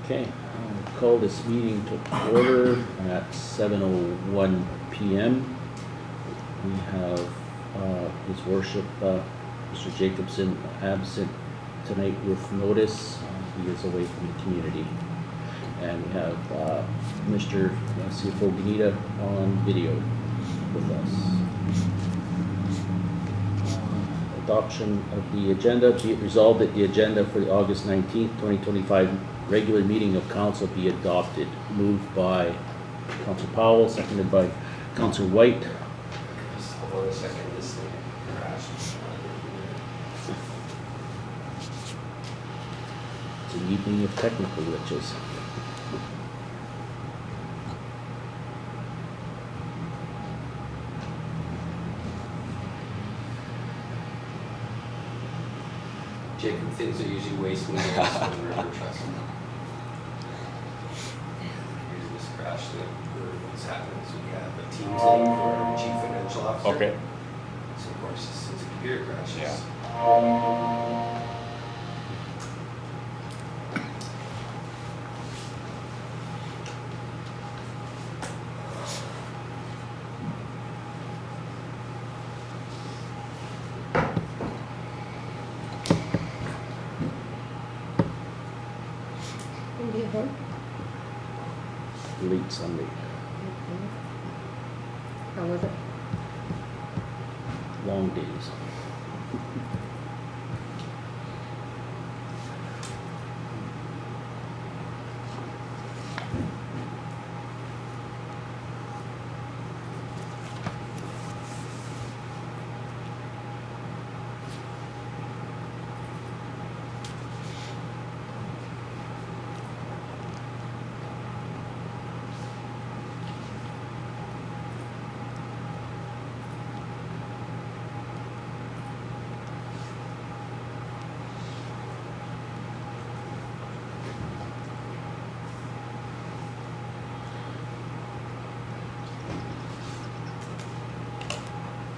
Okay, I'll call this meeting to order at 7:01 p.m. We have His Worship Mr. Jacobson absent tonight with notice. He is away from the community. And we have Mr. CFO Benita on video with us. Adoption of the agenda. Be it resolved that the agenda for the August 19th, 2025 regular meeting of council be adopted. Moved by Councillor Powell, seconded by Councillor Whyte. Just hold on a second, this thing crashed. It's an evening of technical glitches. Jacob, things are usually wasting years when we're trust him. Here's this crash that what's happened. So we have a Teams link for our chief financial officer. Okay. So of course, since a computer crashes. Yeah. Late Sunday. How was it? Long days.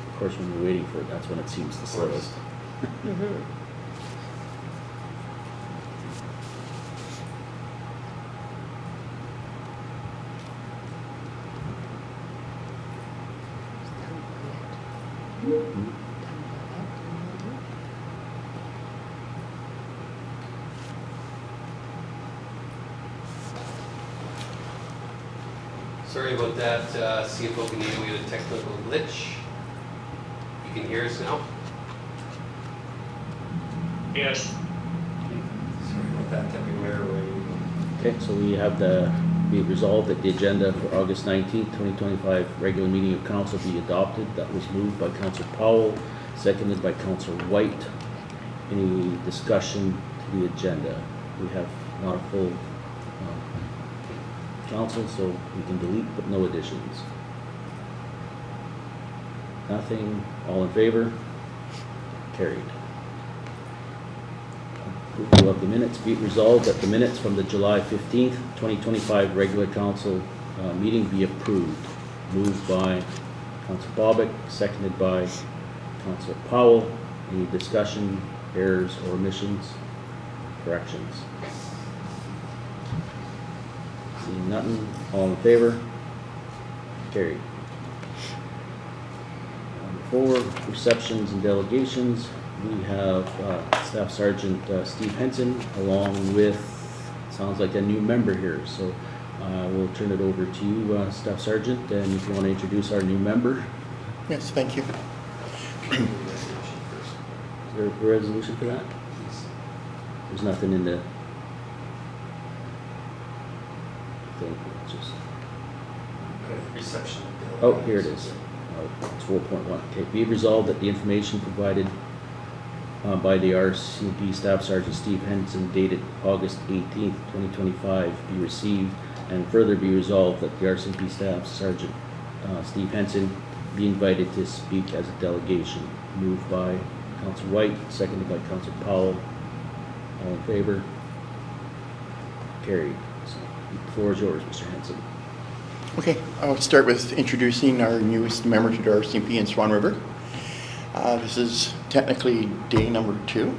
Of course, when you're waiting for it, that's when it seems the slowest. Mm-hmm. Sorry about that, CFO Benita, we had a technical glitch. You can hear us now? Yes. Sorry about that, everywhere. Okay, so we have be it resolved that the agenda for August 19th, 2025 regular meeting of council be adopted. That was moved by Councillor Powell, seconded by Councillor Whyte. Any discussion to the agenda? We have not a full council, so we can delete but no additions. Nothing. All in favor? Carried. Approval of the minutes. Be it resolved that the minutes from the July 15th, 2025 regular council meeting be approved. Moved by Councillor Bobick, seconded by Councillor Powell. Any discussion, errors, or omissions, corrections? Seeing nothing. All in favor? Carried. For receptions and delegations, we have Staff Sergeant Steve Henson along with, sounds like a new member here, so we'll turn it over to you, Staff Sergeant, and if you want to introduce our new member. Yes, thank you. Is there a resolution for that? There's nothing in the thing, it's just, Reception. oh, here it is. It's 4.1. Okay, be it resolved that the information provided by the RCMP Staff Sergeant Steve Henson dated August 18th, 2025 be received, and further be resolved that the RCMP Staff Sergeant Steve Henson be invited to speak as a delegation. Moved by Councillor Whyte, seconded by Councillor Powell. All in favor? Carried. So, the floor is yours, Mr. Henson. Okay, I'll start with introducing our newest member to the RCMP in Swan River. This is technically day number 2,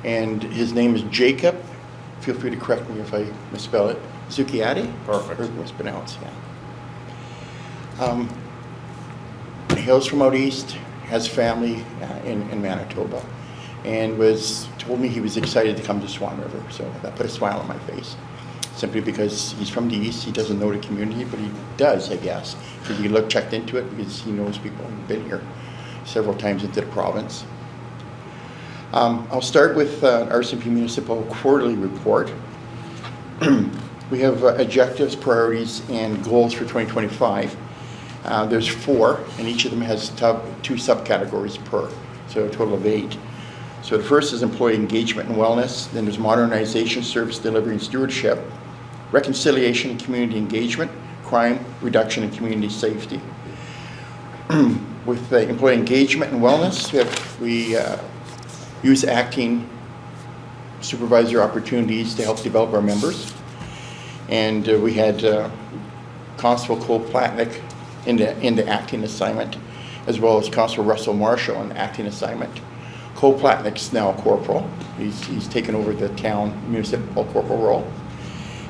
and his name is Jacob feel free to correct me if I misspell it. Zucchiati? Perfect. Or mispronounce, yeah. Hails from out east, has family in Manitoba, and told me he was excited to come to Swan River, so that put a smile on my face. Simply because he's from the east, he doesn't know the community, but he does, I guess. Because he checked into it because he knows people who've been here several times into the province. I'll start with RCMP Municipal Quarterly Report. We have objectives, priorities, and goals for 2025. There's 4, and each of them has 2 subcategories per, so a total of 8. So the first is employee engagement and wellness, then there's modernization, service delivery, and stewardship, reconciliation and community engagement, crime reduction, and community safety. With employee engagement and wellness, we use acting supervisor opportunities to help develop our members. And we had Constable Cole Platnick in the acting assignment, as well as Constable Russell Marshall in the acting assignment. Cole Platnick's now a corporal. He's taken over the town municipal corporal role.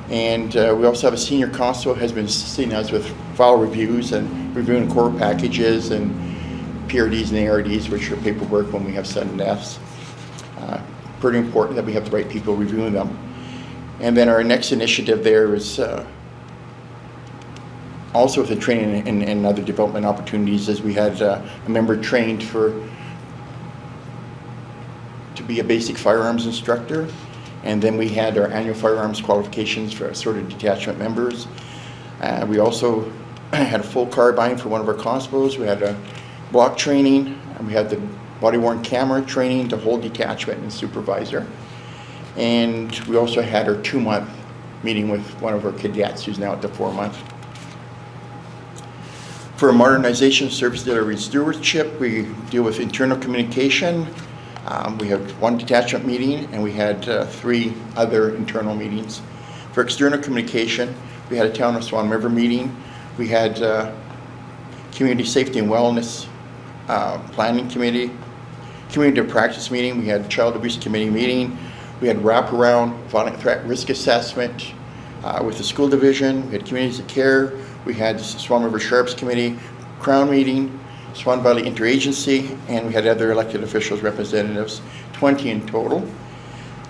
And we also have a senior constable who has been assisting us with file reviews and reviewing court packages and PRDs and ARDs, which are paperwork when we have sudden deaths. Pretty important that we have the right people reviewing them. And then our next initiative there is also with the training and other development opportunities, as we had a member trained to be a basic firearms instructor. And then we had our annual firearms qualifications for assorted detachment members. We also had a full carbine for one of our constables. We had a block training, and we had the body-worn camera training to whole detachment and supervisor. And we also had our 2-month meeting with one of our cadets who's now at the 4-month. For modernization, service delivery, and stewardship, we deal with internal communication. We had 1 detachment meeting, and we had 3 other internal meetings. For external communication, we had a Town of Swan River meeting. We had community safety and wellness planning committee, community practice meeting. We had child abuse committee meeting. We had wraparound violent threat risk assessment with the school division. We had communities of care. We had Swan River Sheriff's Committee, Crown meeting, Swan Valley Interagency, and we had other elected officials representatives, 20 in total.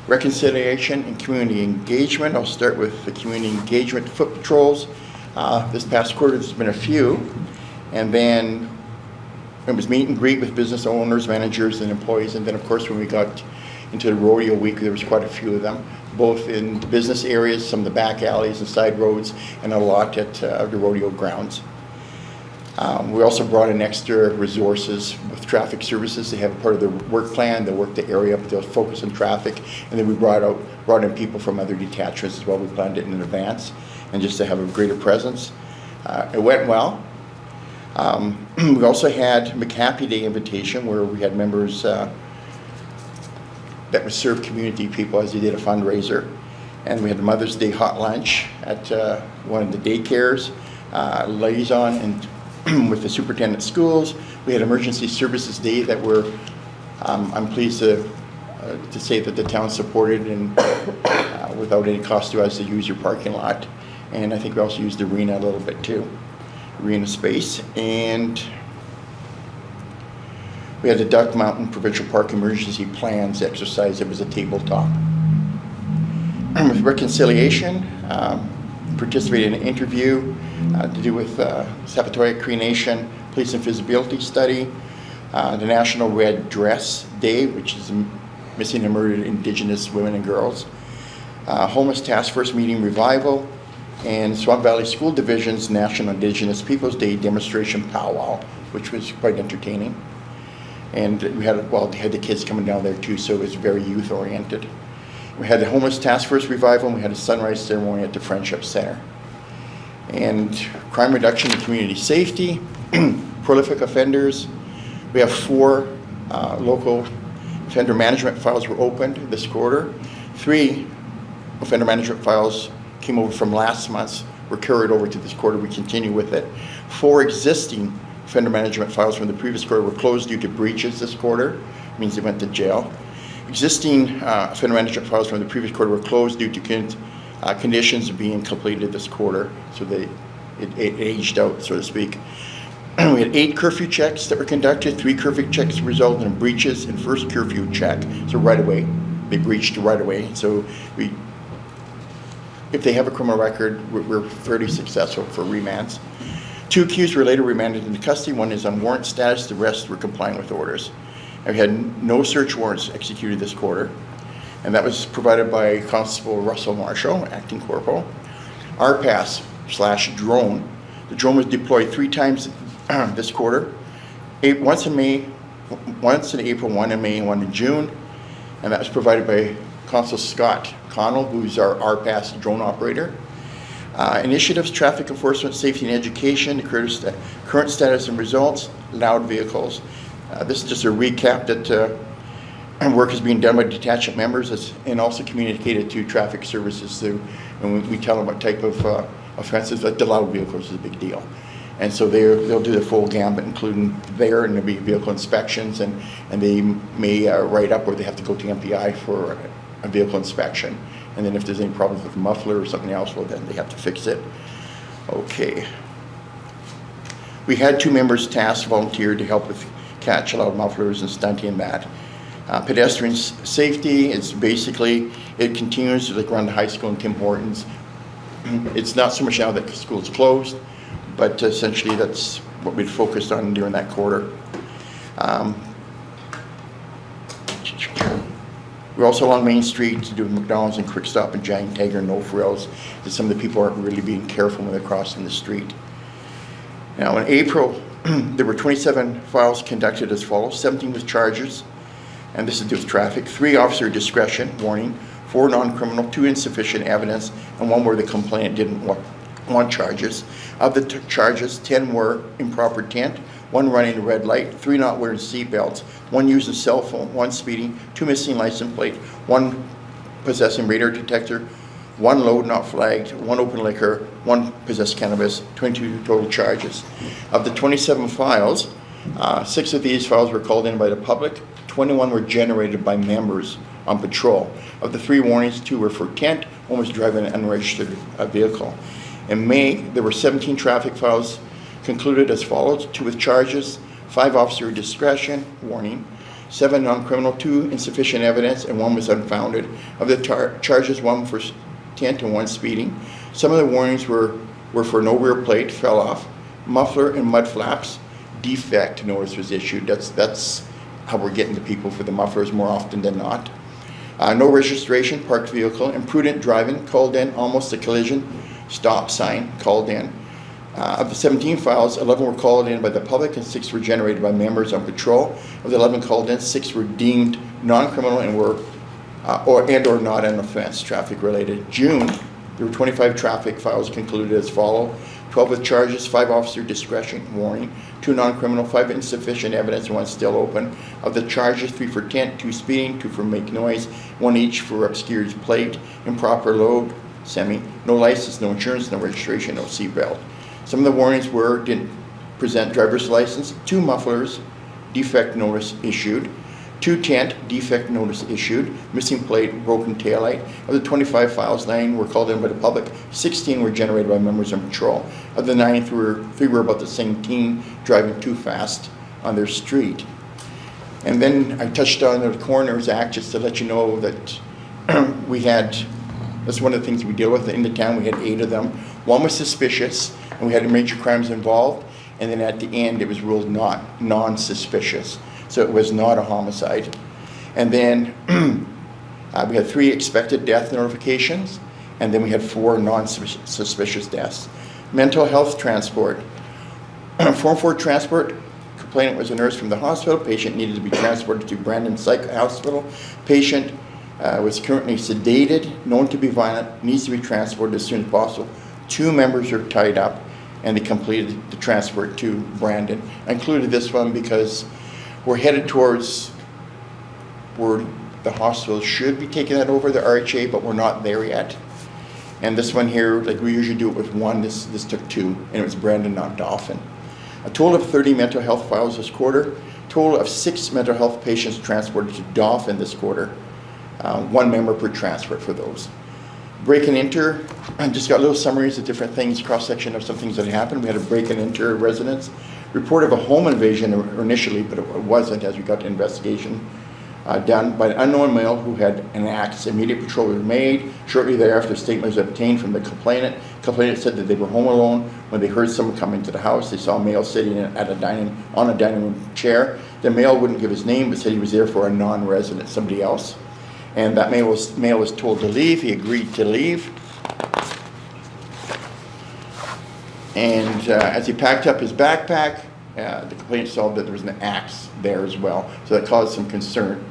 Reconciliation and community engagement. I'll start with the community engagement foot patrols. This past quarter there's been a few, and then it was meet and greet with business owners, managers, and employees, and then of course when we got into the rodeo week there was quite a few of them, both in the business areas, some of the back alleys and side roads, and a lot at the rodeo grounds. We also brought in extra resources with traffic services. They have a part of their work plan. They work the area up, they'll focus on traffic, and then we brought in people from other detachments as well. We planned it in advance, and just to have a greater presence. It went well. We also had McHappy Day invitation, where we had members that would serve community people as they did a fundraiser. And we had the Mother's Day hot lunch at one of the daycares, liaison and with the superintendent of schools. We had emergency services day that were, I'm pleased to say that the town supported and without any cost to us to use your parking lot. And I think we also used the arena a little bit too, arena space. And we had the Duck Mountain Provincial Park Emergency Plans exercise. It was a tabletop. With reconciliation, participated in an interview to do with Sapatoya Cree Nation Police and Feasibility Study, the National Red Dress Day, which is missing and murdered Indigenous women and girls, Homeless Task Force Meeting Revival, and Swan Valley School Division's National Indigenous Peoples Day demonstration powwow, which was quite entertaining. And we had, they had the kids coming down there too, so it was very youth oriented. We had the Homeless Task Force Revival, and we had a sunrise ceremony at the Friendship Center. And crime reduction and community safety, prolific offenders. We have 4 local offender management files were opened this quarter. 3 offender management files came over from last month's, were carried over to this quarter. We continue with it. 4 existing offender management files from the previous quarter were closed due to breaches this quarter. It means they went to jail. Existing offender management files from the previous quarter were closed due to conditions being completed this quarter, so it aged out, so to speak. We had 8 curfew checks that were conducted. 3 curfew checks resulted in breaches in first curfew check, so right away. They breached right away. So if they have a criminal record, we're fairly successful for remands. 2 accused were later remanded into custody. 1 is on warrant status. The rest were complying with orders. And we had no search warrants executed this quarter, and that was provided by Constable Russell Marshall, acting corporal. RPAS/drone. The drone was deployed 3 times this quarter. Once in April, 1 in May, and 1 in June. And that was provided by Constable Scott Connell, who's our RPAS drone operator. Initiatives, traffic enforcement, safety and education, the current status and results, loud vehicles. This is just a recap that work is being done by detachment members and also communicated to traffic services. And we tell them what type of offenses, like the loud vehicles is a big deal. And so they'll do the full gambit, including there, and there'll be vehicle inspections, and they may write up where they have to go to MPI for a vehicle inspection. And then if there's any problems with the muffler or something else, well, then they have to fix it. Okay. We had 2 members tasked, volunteered to help with catch loud mufflers and stunting that. Pedestrian safety is basically, it continues like around the high school and Tim Hortons. It's not so much now that the school's closed, but essentially that's what we focused on during that quarter. We're also along Main Street to do McDonald's and Quick Stop and Giant Tiger and No Frills, that some of the people aren't really being careful when they're crossing the street. Now in April, there were 27 files conducted as follows: 17 with charges, and this is due with traffic, 3 officer discretion, warning, 4 non-criminal, 2 insufficient evidence, and 1 where the complainant didn't want charges. Of the charges, 10 were improper tent, 1 running a red light, 3 not wearing seat belts, 1 using cell phone, 1 speeding, 2 missing license plate, 1 possessing radar detector, 1 load not flagged, 1 open liquor, 1 possessed cannabis, 22 total charges. Of the 27 files, 6 of these files were called in by the public, 21 were generated by members on patrol. Of the 3 warnings, 2 were for tent, 1 was driving an unregistered vehicle. In May, there were 17 traffic files concluded as follows: 2 with charges, 5 officer discretion, warning, 7 non-criminal, 2 insufficient evidence, and 1 was unfounded. Of the charges, 1 for tent and 1 speeding. Some of the warnings were for no rear plate, fell off, muffler and mud flaps, defect notice was issued. That's how we're getting to people for the mufflers more often than not. No registration, parked vehicle, imprudent driving, called in, almost a collision, stop sign, called in. Of the 17 files, 11 were called in by the public and 6 were generated by members on patrol. Of the 11 called in, 6 were deemed non-criminal and were or not an offense, traffic related. June, there were 25 traffic files concluded as follow: 12 with charges, 5 officer discretion, warning, 2 non-criminal, 5 insufficient evidence, and 1 still open. Of the charges, 3 for tent, 2 speeding, 2 for make noise, 1 each for obscured plate, improper load, no license, no insurance, no registration, no seatbelt. Some of the warnings were: didn't present driver's license, 2 mufflers, defect notice issued, 2 tent, defect notice issued, missing plate, broken taillight. Of the 25 files, 9 were called in by the public, 16 were generated by members on patrol. Of the 9, 3 were about the same team driving too fast on their street. And then I touched on the Coroner's Act just to let you know that that's one of the things we deal with in the town. We had 8 of them. 1 was suspicious, and we had major crimes involved. And then at the end, it was ruled not non-suspicious. So it was not a homicide. And then we had 3 expected death notifications, and then we had 4 non-suspicious deaths. Mental health transport. Form 4 transport, complainant was a nurse from the hospital. Patient needed to be transported to Brandon Psych Hospital. Patient was currently sedated, known to be violent, needs to be transported as soon as possible. 2 members are tied up, and they completed the transport to Brandon. I included this one because we're headed towards where the hospital should be taking that over, the RHA, but we're not there yet. And this one here, like we usually do it with 1, this took 2, and it was Brandon, not Dauphin. A total of 30 mental health files this quarter. Total of 6 mental health patients transported to Dauphin this quarter. 1 member per transport for those. Break and enter, I just got little summaries of different things, cross-section of some things that happened. We had a break and enter residence. Report of a home invasion initially, but it wasn't as we got to investigation done by an unknown male who had an axe. Immediate patrol was made. Shortly thereafter, a statement was obtained from the complainant. Complainant said that they were home alone when they heard someone come into the house. They saw a male sitting on a dining room chair. The male wouldn't give his name, but said he was there for a non-resident, somebody else. And that male was told to leave. He agreed to leave. And as he packed up his backpack, the complainant saw that there was an axe there as well. So that caused some concern.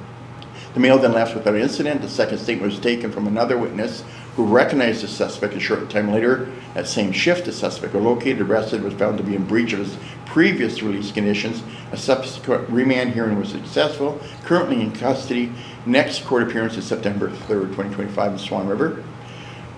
The male then left without incident. The second statement was taken from another witness who recognized the suspect. A short time later, that same shift, the suspect was located, arrested, was found to be in breach of his previous release conditions. A subsequent remand hearing was successful. Currently in custody. Next court appearance is September 3rd, 2025 in Swan River.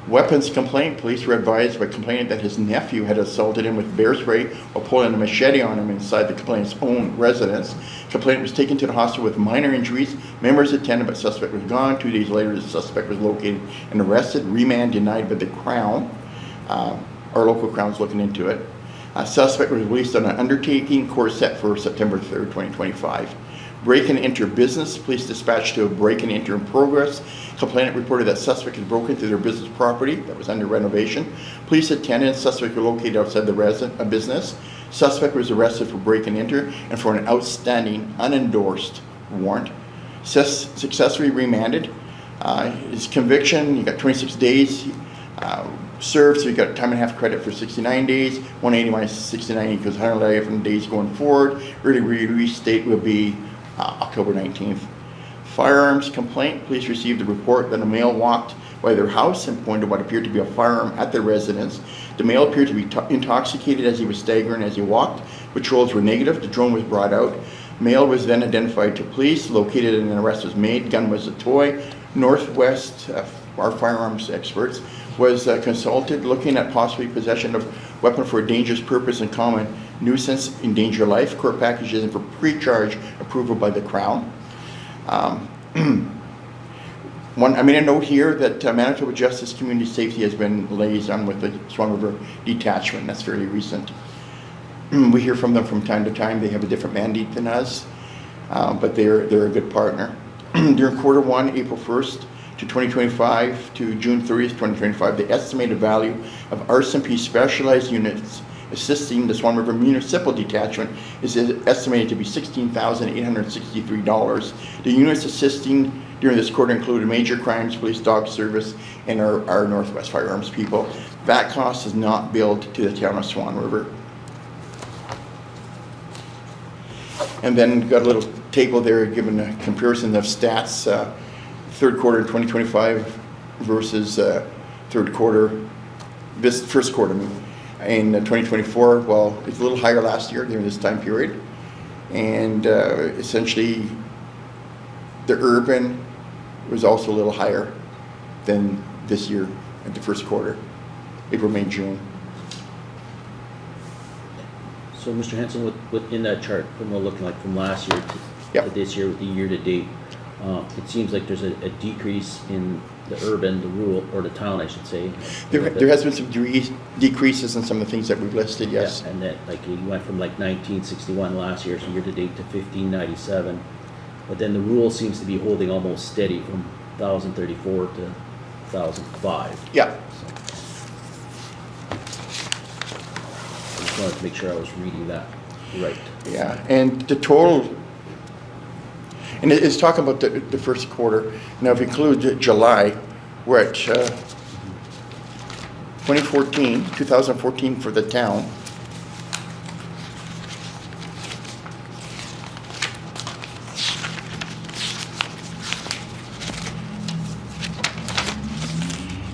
Weapons complaint. Police were advised by complainant that his nephew had assaulted him with bear spray while pulling a machete on him inside the complainant's own residence. Complainant was taken to the hospital with minor injuries. Members attended, but suspect was gone. 2 days later, the suspect was located and arrested. Remand denied by the Crown. Our local Crown's looking into it. Suspect was released on an undertaking. Court set for September 3rd, 2025. Break and enter business. Police dispatched to a break and enter in progress. Complainant reported that suspect had broken into their business property that was under renovation. Police attended. Suspect were located outside the business. Suspect was arrested for break and enter and for an outstanding unendorsed warrant. Successfully remanded. His conviction, he got 26 days served, so he got time and a half credit for 69 days. 180 minus 69 equals 111 days going forward. Early release date will be October 19th. Firearms complaint. Police received a report that a male walked by their house and pointed what appeared to be a firearm at their residence. The male appeared to be intoxicated as he was staggering as he walked. Patrols were negative. The drone was brought out. Male was then identified to police. Located and an arrest was made. Gun was a toy. Northwest, our firearms experts, was consulted looking at possibly possession of weapon for a dangerous purpose and common nuisance, endanger life. Court package is for pre-charge approval by the Crown. I made a note here that Manitoba Justice Community Safety has been liaison with the Swan River Detachment. That's fairly recent. We hear from them from time to time. They have a different mandate than us, but they're a good partner. During quarter 1, April 1st to 2025 to June 30th, 2025, the estimated value of RCMP specialized units assisting the Swan River Municipal Detachment is estimated to be $16,863. The units assisting during this quarter included Major Crimes, Police Dog Service, and our Northwest Firearms people. That cost is not billed to the town of Swan River. And then got a little table there giving a comparison of stats, third quarter 2025 versus third quarter, this first quarter. In 2024, well, it's a little higher last year during this time period. And essentially, the urban was also a little higher than this year at the first quarter, April, May, June. So, Mr. Henson, in that chart, from looking like from last year to this year, with the year to date, it seems like there's a decrease in the urban, the rural, or the town, I should say. There has been some decreases in some of the things that we've listed, yes. Yeah, and that, like, you went from like 1961 last year, so year to date, to 1597. But then the rural seems to be holding almost steady from 1034 to 1005. Yeah. So, I just wanted to make sure I was reading that right. Yeah, and the total, and it's talking about the first quarter. Now, if you include July, we're at 2014 for the town.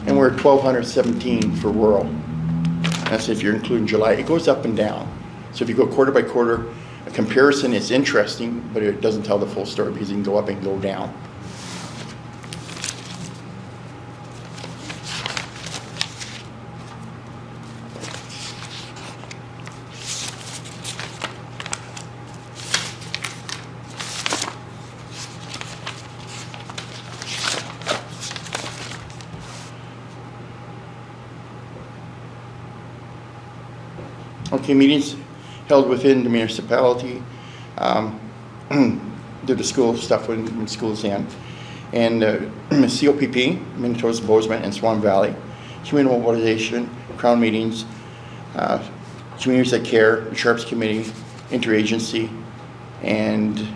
And we're at 1,217 for rural. That's if you're including July. It goes up and down. So if you go quarter by quarter, a comparison is interesting, but it doesn't tell the full story because you can go up and go down. Okay, meetings held within the municipality. Do the school stuff when school's in. And COPP, Manitoba's Bozeman and Swan Valley, community mobilization, Crown meetings, communities that care, the Sharps Committee, interagency, and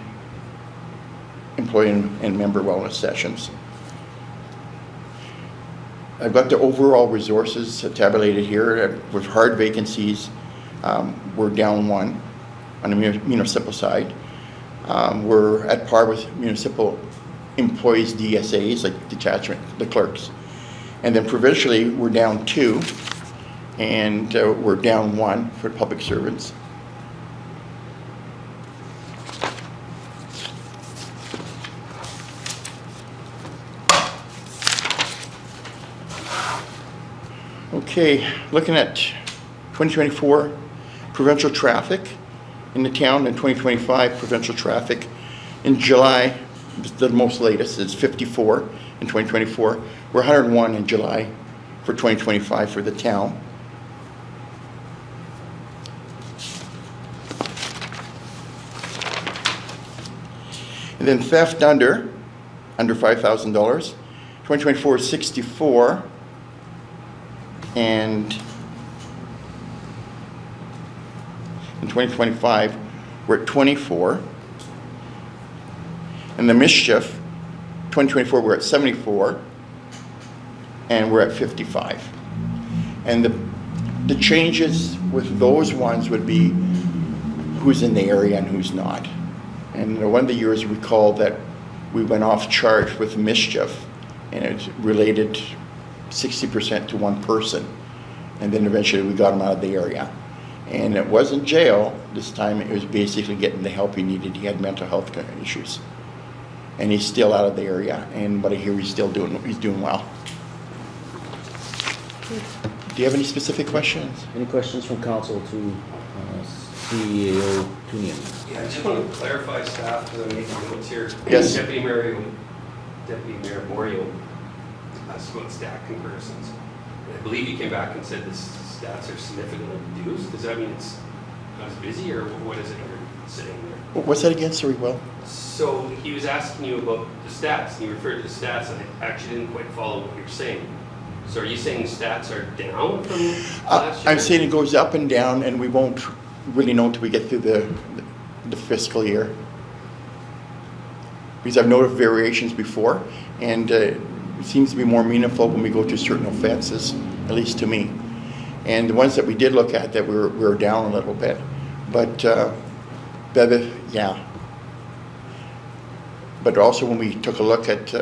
employee and member wellness sessions. I've got the overall resources tabulated here. With hard vacancies, we're down 1 on the municipal side. We're at par with municipal employees, DSAs, like detachment, the clerks. And then provincially, we're down 2, and we're down 1 for public servants. Okay, looking at 2024 provincial traffic in the town, and 2025 provincial traffic. In July, the most latest, is 54 in 2024. We're 101 in July for 2025 for the town. And then theft under $5,000. 2024 is 64. And in 2025, we're at 24. And the mischief, 2024, we're at 74. And we're at 55. And the changes with those ones would be who's in the area and who's not. And one of the years we recall that we went off charge with mischief, and it's related 60% to one person, and then eventually we got him out of the area. And it wasn't jail this time, it was basically getting the help he needed. He had mental health issues, and he's still out of the area, but I hear he's doing well. Do you have any specific questions? Any questions from council to CEO Tewnion? Yeah, I just want to clarify staff, because I'm making notes here. Yes. Deputy Mayor Moriaux asked about stat comparisons. And I believe he came back and said the stats are significantly reduced. Does that mean it's not as busy, or what is it you're saying there? What's that again, sorry, Will? So he was asking you about the stats, and you referred to the stats, and I actually didn't quite follow what you're saying. So are you saying stats are down from last year? I'm saying it goes up and down, and we won't really know until we get through the fiscal year. Because I've noted variations before, and it seems to be more meaningful when we go to certain offenses, at least to me. And the ones that we did look at, that we were down a little bit. But, yeah. But also when we took a look at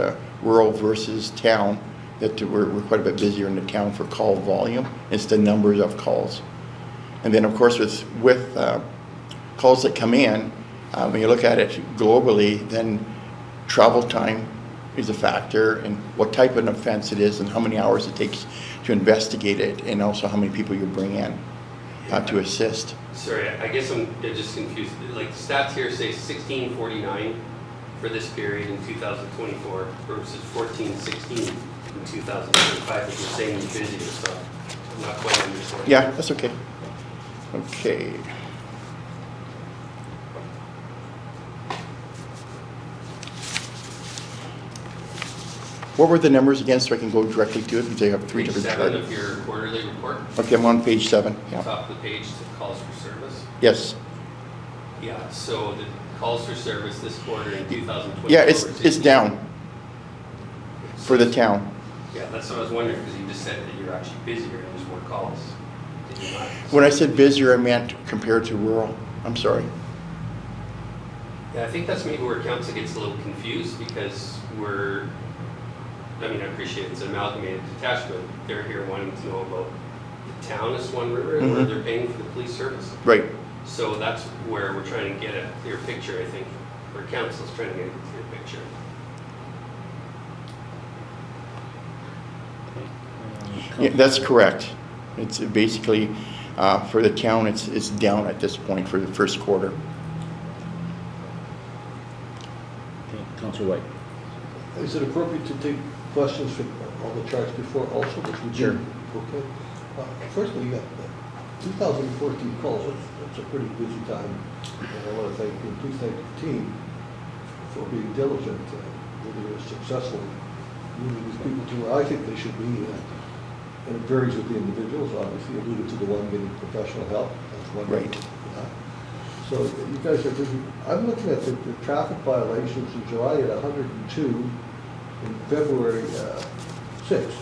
rural versus town, that we're quite a bit busier in the town for call volume. It's the numbers of calls. And then, of course, with calls that come in, when you look at it globally, then travel time is a factor, and what type of offense it is, and how many hours it takes to investigate it, and also how many people you bring in to assist. Sorry, I guess I'm just confused. Like the stats here say 1649 for this period in 2024 versus 1416 in 2025. But you're saying you're busier, so I'm not quite understanding. Yeah, that's okay. Okay. What were the numbers again, so I can go directly to it, because I have three Page different 7 charts. of your quarterly report, Okay, I'm on page 7. Yeah. top of the page, to calls for service. Yes. Yeah, so the calls for service this quarter in 2024. Yeah, it's down for the town. Yeah, that's what I was wondering, because you just said that you're actually busier and there's more calls. Did you not? When I said busier, I meant compared to rural. I'm sorry. Yeah, I think that's maybe where council gets a little confused, because I appreciate it's an amalgamated detachment. They're here wanting to know about the town of Swan River and where they're paying for the police service. Right. So that's where we're trying to get a clear picture, I think, or council's trying to get a clear picture. Yeah, that's correct. It's basically, for the town, it's down at this point for the first quarter. Okay, Councillor Whyte. Is it appropriate to take questions from all the charts before also? Which we did? Sure. Okay. Firstly, 2,014 calls, that's a pretty busy time. And I want to thank you, and please thank the team for being diligent, really successful, moving these people to where I think they should be. And it varies with the individuals, obviously. You alluded to the one getting professional help. That's one. Right. Yeah. So you guys are busy. I'm looking at the traffic violations in July at 102, in February 6.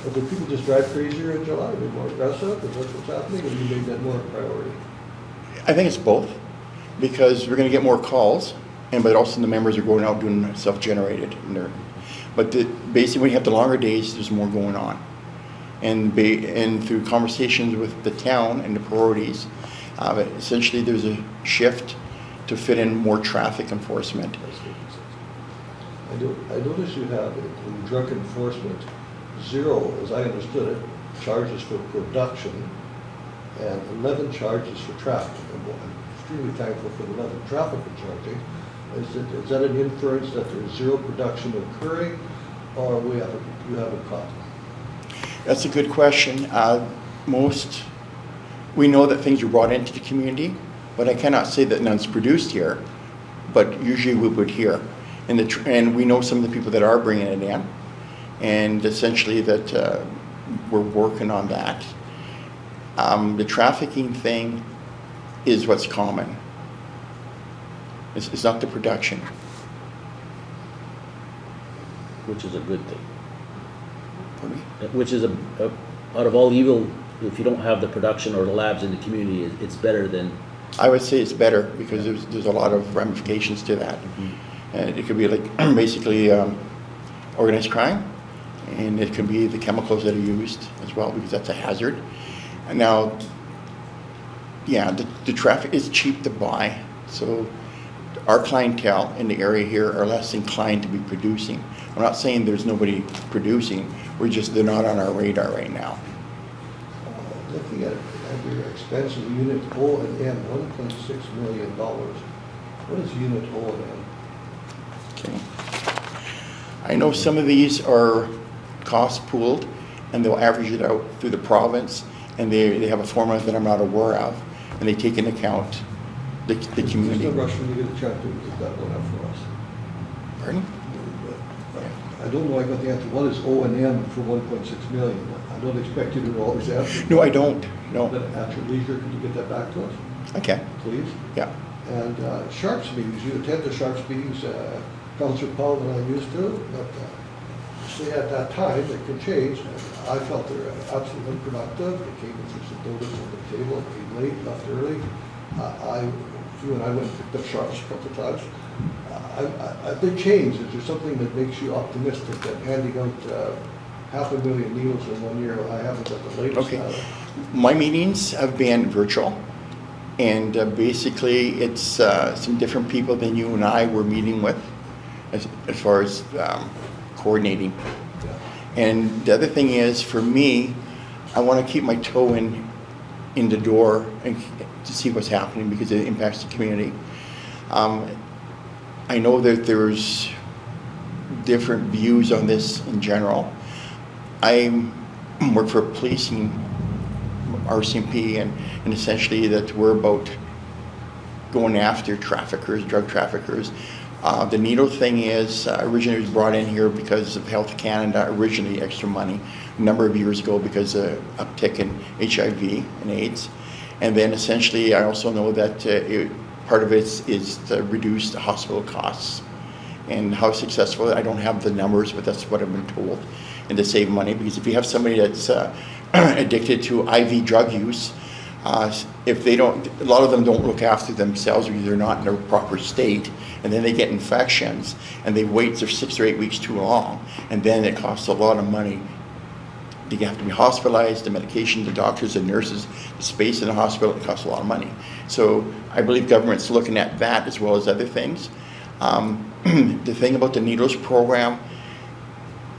Or do people just drive crazier in July? They're more aggressive? Is that what's happening? Or do you make that more a priority? I think it's both, because we're going to get more calls, but also the members are going out doing self-generated. But basically, when you have the longer days, there's more going on. And through conversations with the town and the priorities, essentially there's a shift to fit in more traffic enforcement. I notice you have in drug enforcement 0, as I understood it, charges for production and 11 charges for traffic. I'm extremely thankful for the 11 traffic charging. Is that an inference that there's 0 production occurring, or you haven't caught? That's a good question. We know that things are brought into the community, but I cannot say that none's produced here, but usually we would hear. And we know some of the people that are bringing it in, and essentially that we're working on that. The trafficking thing is what's common. It's not the production. Which is a good thing. Pardon me? Which is out of all evil, if you don't have the production or the labs in the community, it's better than. I would say it's better, because there's a lot of ramifications to that. And it could be like basically organized crime, and it could be the chemicals that are used as well, because that's a hazard. And now, yeah, the traffic is cheap to buy, so our clientele in the area here are less inclined to be producing. I'm not saying there's nobody producing, they're not on our radar right now. Looking at your expenses, unit O&M, $1.6 million. What is unit O&M? Okay. I know some of these are cost pooled, and they'll average it out through the province, and they have a formula that I'm not aware of, and they take into account the community. There's no rush when you get a chance to get that one up for us. Pardon? I don't know I got the answer. What is O&M for 1.6 million? I don't expect you to know all these answers. No, I don't. No. But at your leisure, could you get that back to us, Okay. please? Yeah. And Sharps meetings, you attend the Sharps meetings, Councillor Powell and I used to, but say at that time, it can change. I felt they were absolutely unproductive. They came and threw some donuts on the table, came late, left early. You and I went and picked up Sharps a couple of times. A big change. Is there something that makes you optimistic that handing out 500,000 needles in 1 year, I haven't got the latest Okay. My meetings have been virtual, and basically it's some different people than you and I were meeting with as far as coordinating. Yeah. And the other thing is, for me, I want to keep my toe in the door and to see what's happening, because it impacts the community. I know that there's different views on this in general. I work for policing, RCMP, and essentially that we're about going after traffickers, drug traffickers. The needle thing is originally was brought in here because of Health Canada, originally extra money, a number of years ago because of uptick in HIV and AIDS. And then essentially I also know that part of it is to reduce the hospital costs. And how successful, I don't have the numbers, but that's what I've been told. And to save money, because if you have somebody that's addicted to IV drug use, if they don't, a lot of them don't look after themselves because they're not in a proper state, and then they get infections, and they wait for 6 or 8 weeks too long, and then it costs a lot of money. They have to be hospitalized, the medication, the doctors, the nurses, the space in the hospital, it costs a lot of money. So I believe government's looking at that as well as other things. The thing about the needles program,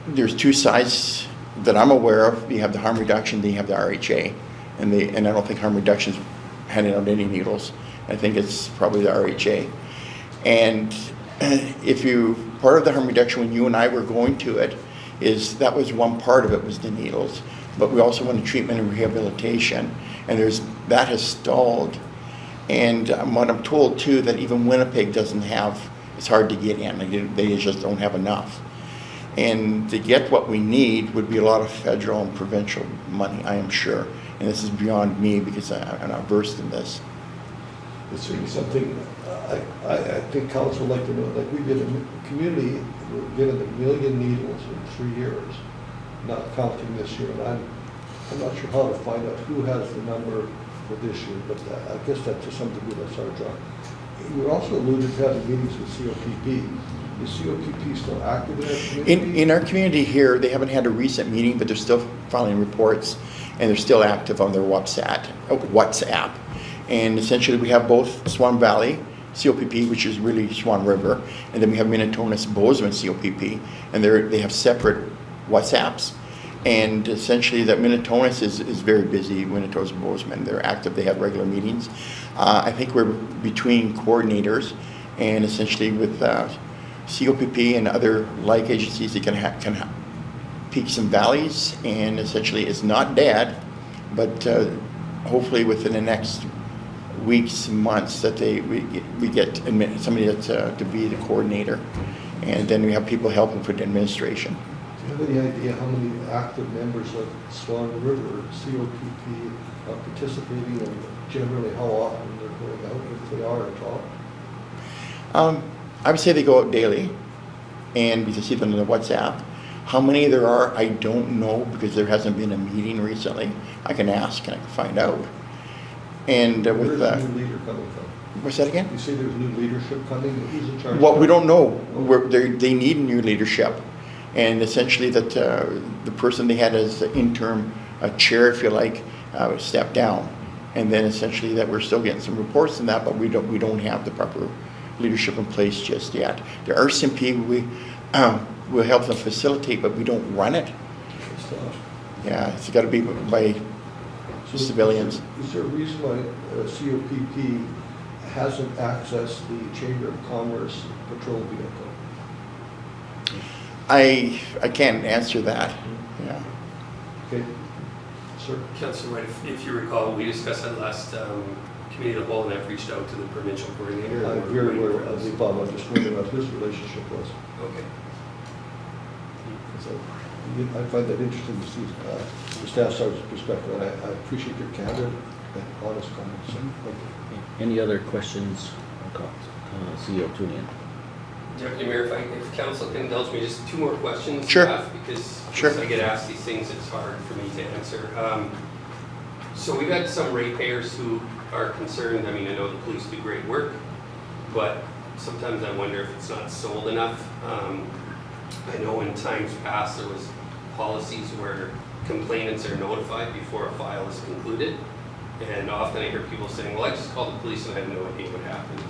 there's two sides that I'm aware of. You have the harm reduction, then you have the RHA. And I don't think harm reduction is handing out any needles. I think it's probably the RHA. And part of the harm reduction when you and I were going to it, is that was one part of it was the needles. but we also want a treatment and rehabilitation, and that has stalled. And what I'm told too, that even Winnipeg doesn't have, it's hard to get in, they just don't have enough. And to get what we need would be a lot of federal and provincial money, I am sure. And this is beyond me because I'm not versed in this. It's certainly something I think council would like to know, like we did in the community, we're given 1 million needles in 3 years, not counting this year. And I'm not sure how to find out who has the number for this year, but I guess that's to some degree that's our job. We also alluded to having meetings with COPP. Is COPP still active in our community? In our community here, they haven't had a recent meeting, but they're still filing reports, and they're still active on their WhatsApp. And essentially, we have both Swan Valley, COPP, which is really Swan River, and then we have Minnetonka's Bozeman COPP, and they have separate WhatsApps. And essentially, that Minnetonka's is very busy. Minnetonka's Bozeman, they're active. They have regular meetings. I think we're between coordinators, and essentially with COPP and other like agencies, they can have peaks and valleys, and essentially it's not dead, but hopefully within the next weeks and months that we get somebody that's to be the coordinator, and then we have people helping for the administration. Do you have any idea how many active members of Swan River COPP are participating, and generally how often they're going out, if they are at all? I would say they go out daily, and we can see them on the WhatsApp. How many there are, I don't know, because there hasn't been a meeting recently. I can ask and I can find out. And with Where's the new leader coming from? what's that again? You say there's new leadership coming, who's in charge? Well, we don't know. They need new leadership, and essentially that the person they had as the interim chair, if you like, stepped down, and then essentially that we're still getting some reports on that, but we don't have the proper leadership in place just yet. The RCMP, we'll help them facilitate, but we don't run it. Yeah, it's got to be by civilians. Is there a reason why COPP hasn't accessed the Chamber of Commerce patrol vehicle? I can't answer that. Yeah. Okay, sir. Councillor Whyte, if you recall, we discussed that last committee of the whole, and I've reached out to the provincial coordinator. I'm very aware of the Bob, I just wondering what his relationship was. Okay. So, I find that interesting to see the staff sergeant's perspective, and I appreciate your candid and honest comments. So, thank you. Any other questions? CEO Tewnion. Deputy Mayor, if council can indulge me, just 2 more questions. Sure. Because Sure. I get asked these things, it's hard for me to answer. So we've had some ratepayers who are concerned. I mean, I know the police do great work, but sometimes I wonder if it's not sold enough. I know in times past there was policies where complainants are notified before a file is concluded. And often I hear people saying, well, I just called the police and I have no idea what happened.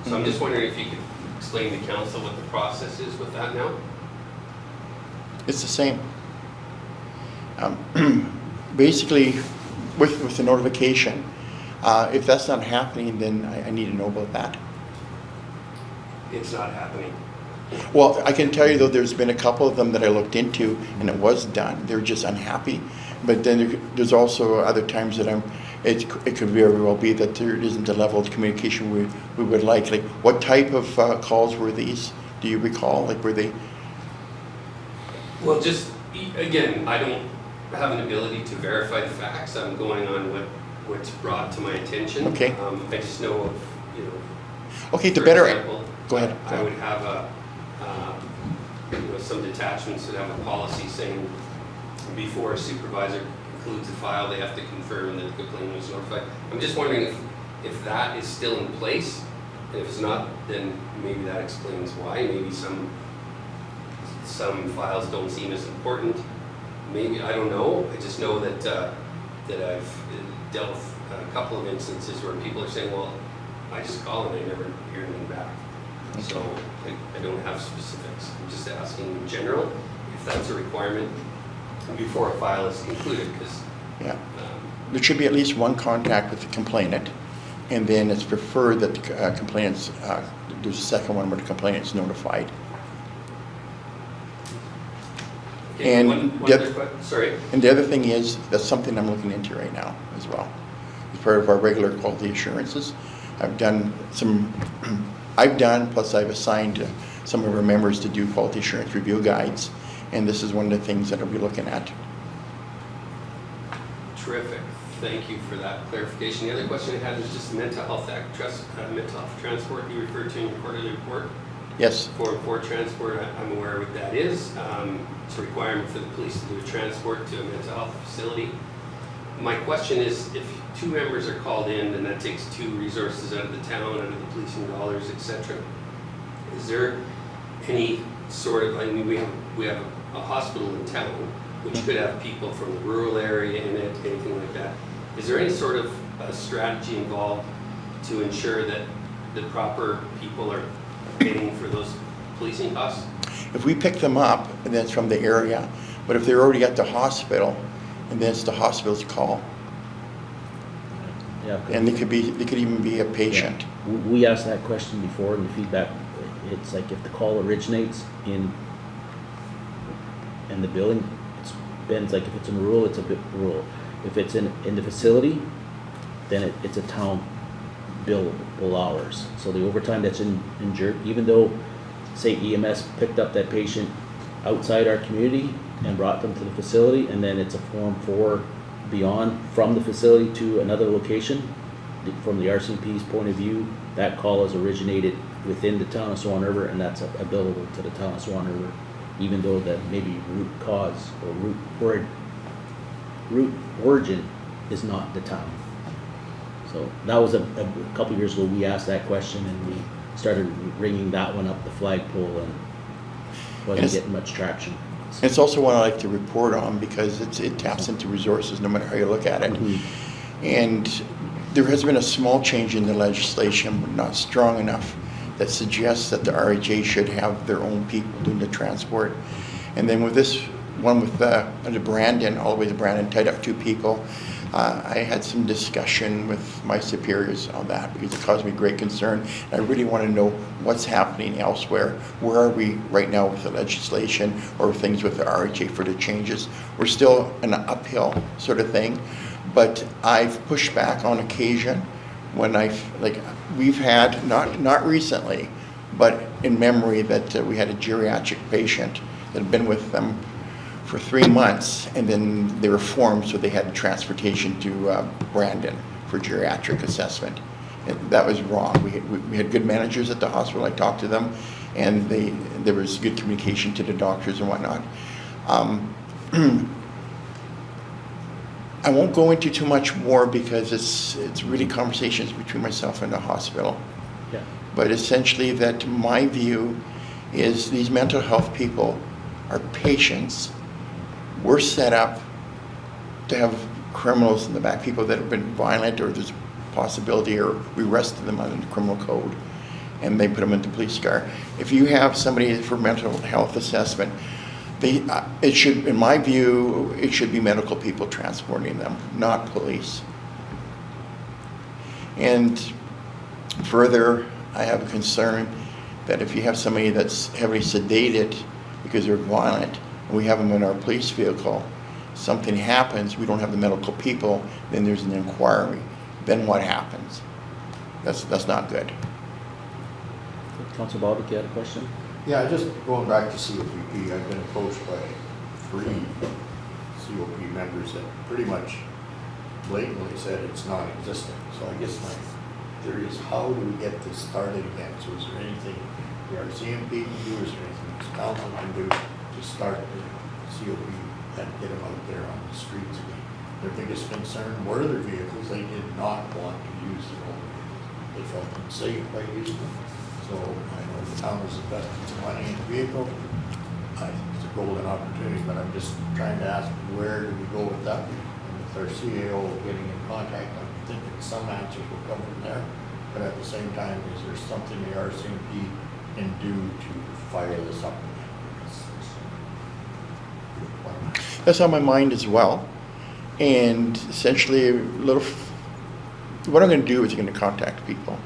So I'm just wondering if you could explain to council what the process is with that now? It's the same. Basically, with the notification, if that's not happening, then I need to know about that. It's not happening. Well, I can tell you though, there's been a couple of them that I looked into, and it was done. They were just unhappy. But then there's also other times that it could very well be that there isn't the level of communication we would like. Like, what type of calls were these? Do you recall? Like, were they? Well, just, again, I don't have an ability to verify the facts. I'm going on what's brought to my attention. Okay. I just know of, Okay, the for better. example, Go ahead. I would have some detachments that have a policy saying before a supervisor concludes the file, they have to confirm that the complainant was notified. I'm just wondering if that is still in place, and if it's not, then maybe that explains why. Maybe some files don't seem as important. Maybe, I don't know. I just know that I've dealt with a couple of instances where people are saying, well, I just call and I never hear anything back. So I don't have specifics. I'm just asking in general if that's a requirement before a file is concluded, because Yeah. There should be at least one contact with the complainant, and then it's preferred that the complainant's, there's a second one where the complainant's notified. Okay, And one the- other sorry. And the other thing is, that's something I'm looking into right now as well. As part of our regular quality assurances, I've done, plus I've assigned some of our members to do quality assurance review guides, and this is one of the things that I'll be looking at. Terrific. Thank you for that clarification. The other question I had was just the Mental Health Act, Mental Health Transport you referred to in your quarterly report. Yes, Form 4 transport, I'm aware what that is. It's a requirement for the police to do a transport to a mental health facility. My question is, if 2 members are called in, then that takes 2 resources out of the town, out of the policing dollars, etc. Is there any sort of, I mean, we have a hospital in town, which could have people from the rural area in it, anything like that. Is there any sort of strategy involved to ensure that the proper people are paying for those policing costs? if we pick them up, and then it's from the area, but if they're already at the hospital, and then it's the hospital's call, Yeah. and they could even be a patient. We asked that question before in the feedback. It's like if the call originates in the building, it's like if it's in rural, it's a bit rural. If it's in the facility, then it's a town billable hours. So the overtime that's injured, even though, say EMS picked up that patient outside our community and brought them to the facility, and then it's a Form 4 beyond from the facility to another location, from the RCMP's point of view, that call is originated within the town of Swan River, and that's a billable to the town of Swan River, even though that maybe root cause or root origin is not the town. So that was a couple years ago, we asked that question, and we started ringing that one up the flagpole, and wasn't getting much traction. It's also one I like to report on because it taps into resources no matter how you look at it. Mm-hmm. And there has been a small change in the legislation, but not strong enough, that suggests that the RHA should have their own people doing the transport. And then with this one with the Brandon, all the way to Brandon, tied up 2 people, I had some discussion with my superiors on that because it caused me great concern. I really want to know what's happening elsewhere. Where are we right now with the legislation or things with the RHA for the changes? We're still in an uphill sort of thing, but I've pushed back on occasion when we've had, not recently, but in memory that we had a geriatric patient that had been with them for 3 months, and then they were formed, so they had transportation to Brandon for geriatric assessment. And that was wrong. We had good managers at the hospital. I talked to them, and there was good communication to the doctors and whatnot. I won't go into too much more because it's really conversations between myself and the hospital. Yeah. But essentially, that my view is these mental health people are patients. We're set up to have criminals in the back, people that have been violent, or there's a possibility, or we arrested them under the criminal code, and they put them into police car. If you have somebody for mental health assessment, it should, in my view, it should be medical people transporting them, not police. And further, I have a concern that if you have somebody that's heavily sedated because they're violent, and we have them in our police vehicle, something happens, we don't have the medical people, then there's an inquiry. Then what happens? That's not good. Councillor Bobick, you had a question? Yeah, just going back to COPP, I've been approached by 3 COP members that pretty much blatantly said it's non-existent. So I guess my theory is, how do we get this started again? So is there anything the RCMP can do, is there anything this council can do to start the COP and get them out there on the streets again? Their biggest concern were their vehicles. They did not want to use their own vehicles. They felt unsafe by using them. So I know the town has invested some money in the vehicle. I think it's a golden opportunity, but I'm just trying to ask, where do we go with that? And with our CAO getting in contact, I'm thinking some answers will come from there. But at the same time, is there something the RCMP can do to fire this up again? That's on my mind as well. And essentially, what I'm going to do is I'm going to contact people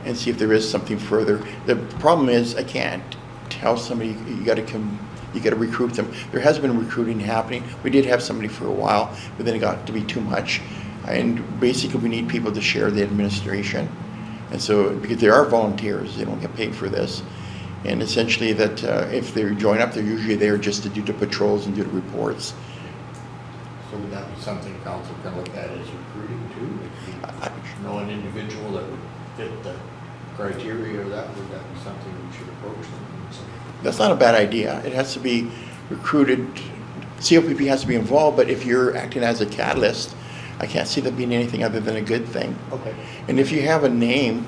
and see if there is something further. The problem is I can't tell somebody you got to come you got to recruit them. There has been recruiting happening. We did have somebody for a while, but then it got to be too much. And basically, we need people to share the administration. And so, because there are volunteers, they don't get paid for this. And essentially that if they join up, they're usually there just to do the patrols and do the reports. So would that be something council can look at as recruiting too? If you know an individual that would fit the criteria of that, would that be something we should approach them and say? That's not a bad idea. It has to be recruited. COPP has to be involved, but if you're acting as a catalyst, I can't see that being anything other than a good thing. Okay. And if you have a name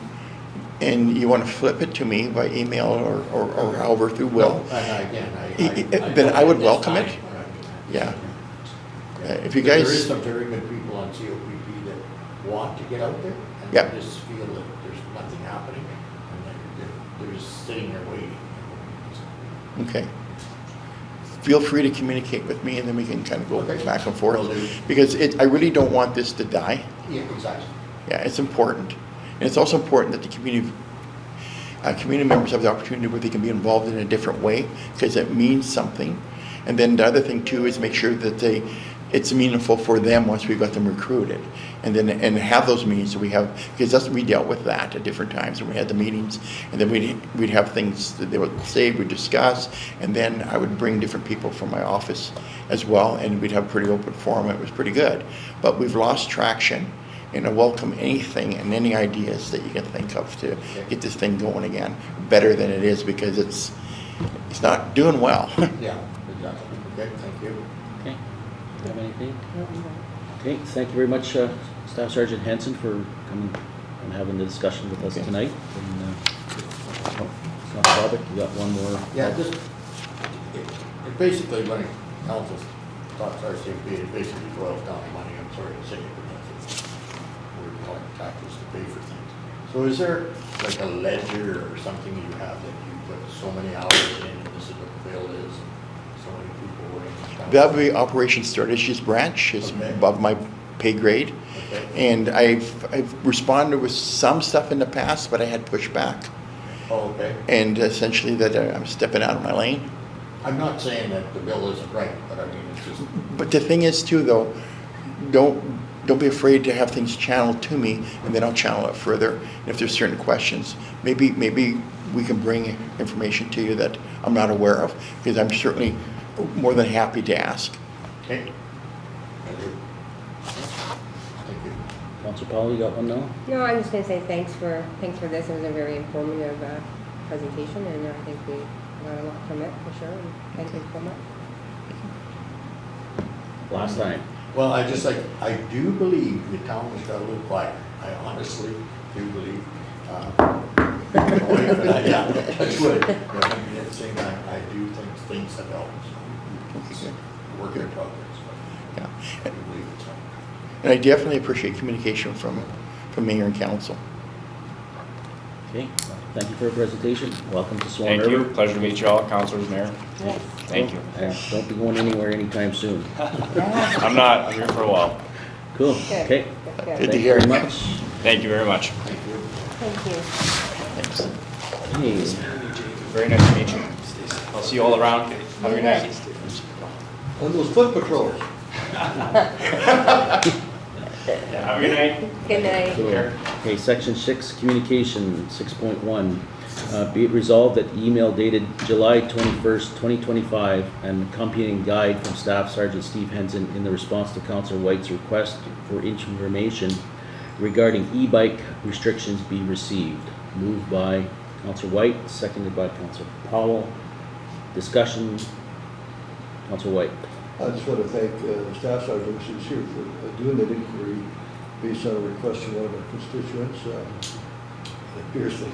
and you want to flip it to me by email or however through Will, And again, then I would it's welcome it. fine. Yeah. If you There is guys, some very good people on COPP that want to get out there, and Yeah. they just feel that there's nothing happening, and they're just sitting there waiting. okay. Feel free to communicate with me and then we can kind of go Okay. back and Will forth. do. Because I really don't want this to die. Yeah, exactly. Yeah, it's important. And it's also important that the community members have the opportunity where they can be involved in a different way because it means something. And then the other thing too is make sure that it's meaningful for them once we've got them recruited. And then have those meetings. So we have, because we dealt with that at different times when we had the meetings. And then we'd have things that they would say, we'd discuss. And then I would bring different people from my office as well. And we'd have a pretty open forum. It was pretty good. But we've lost traction. And I welcome anything and any ideas that you can think of to get this thing going again better than it is because it's not doing well. Yeah, exactly. Okay, thank you. Okay. Do you have anything? Okay, thank you very much, Staff Sergeant Henson, for coming and having the discussion with us Okay. tonight. And, Bobick, you got one more? Yeah, just, it basically, when council talks RCMP, it basically boils down to money. I'm sorry to say it, but that's we're collecting taxes to pay for things. So is there like a ledger or something you have that you put so many hours in and this is what the bill is, and so many people were in this town? That would be Operation Strategies Branch, is Okay. above my pay grade. Okay. And I've responded with some stuff in the past, but I had pushback. Oh, okay. And essentially that I'm stepping out of my lane. I'm not saying that the bill isn't right, but I mean, it's just, But the thing is too, though, don't be afraid to have things channeled to me, and then I'll channel it further. And if there's certain questions, maybe we can bring information to you that I'm not aware of, because I'm certainly more than happy to ask. okay. Thank you. Thank you. Councilor Powell, you got one now? No, I'm just gonna say thanks for this. It was a very informative presentation, and I think we got a lot from it for sure. And thank you so much. Last time. Well, I do believe the town has got a little quieter. I honestly do believe. Yeah, that's good. But I mean, at the same time, I do think things have helped. So it's a work in progress. Yeah. But I do believe it's helped. And I definitely appreciate communication from Mayor and Council. Okay, thank you for your presentation. Welcome to Swan Thank River. you. Pleasure to meet you all, councilors, mayor. Yes. Thank you. And don't be going anywhere anytime soon. I'm not. I'm here for a while. Cool, Good. okay. Good. Good Thank to you hear. very much. Thank you very much. Thank you. Thank you. Thanks. Hey, Very nice to meet you. I'll see you all around. Have a good night. On those foot patrols. Yeah, have a good night. Good night. so, okay, section 6, communication, 6.1. Be it resolved that the email dated July 21st, 2025, and accompanying guide from Staff Sergeant Steve Henson in the response to Councillor Whyte's request for information regarding e-bike restrictions be received. Moved by Councillor Whyte, seconded by Councillor Powell. Discussion, Councillor Whyte. I just want to thank the staff sergeant who's here for doing that inquiry based on a request from one of our constituents. It appears that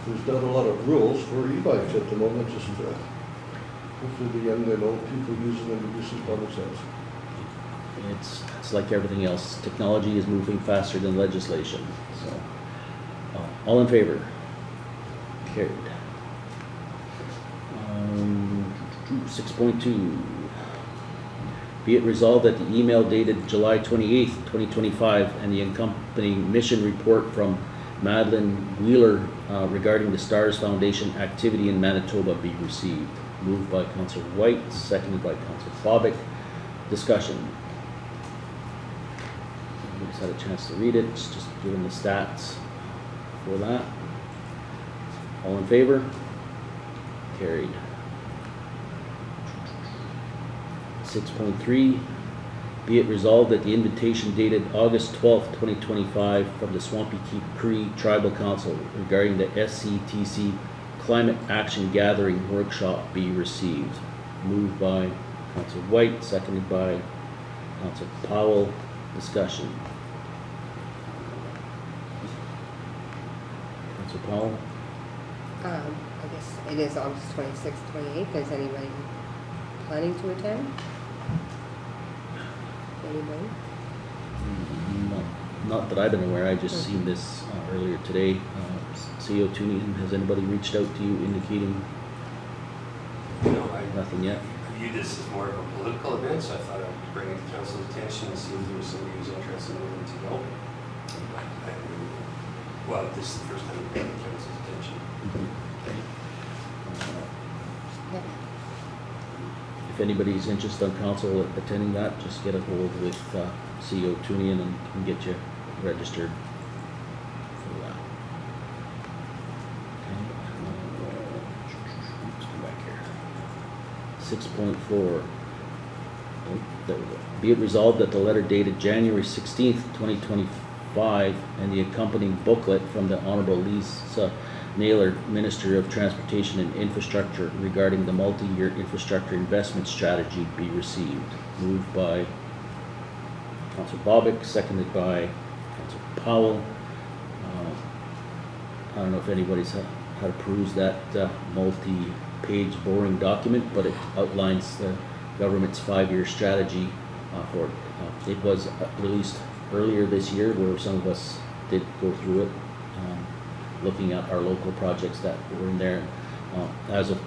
there's not a lot of rules for e-bikes at the moment, just hopefully the young and old people using them to do some common sense. It's like everything else. Technology is moving faster than legislation. So, all in favor? Carried. 6.2. Be it resolved that the email dated July 28th, 2025, and the accompanying mission report from Madeline Wheeler regarding the STARS Foundation activity in Manitoba be received. Moved by Councillor Whyte, seconded by Councillor Bobick. Discussion. Everybody's had a chance to read it, it's just giving the stats for that. All in favor? Carried. 6.3, be it resolved that the invitation dated August 12th, 2025 from the Swampy Cree Tribal Council regarding the SCTC Climate Action Gathering Workshop be received. Moved by Councillor Whyte, seconded by Councillor Powell. Discussion. Councillor Powell? I guess it is August 26th, 28th. Is anybody planning to attend? Anybody? Not that I've been aware, I just seen this earlier today. CEO Tewnion, has anybody reached out to you indicating No, I nothing yet? view this as more of a political event, so I thought I'd bring it to council's attention and see if there was somebody who's interested in wanting to go. Well, this is the first time I've brought it to council's attention. Yeah. If anybody's interested on council attending that, just get a hold with CEO Tewnion and get you registered for that. Let's come back here. 6.4. There we go. Be it resolved that the letter dated January 16th, 2025 and the accompanying booklet from the Honorable Lisa Naylor, Minister of Transportation and Infrastructure regarding the multi-year infrastructure investment strategy be received. Moved by Councillor Bobick, seconded by Councillor Powell. I don't know if anybody's had to peruse that multi-page boring document, but it outlines the government's 5-year strategy for it. It was released earlier this year where some of us did go through it. Looking at our local projects that were in there. As of,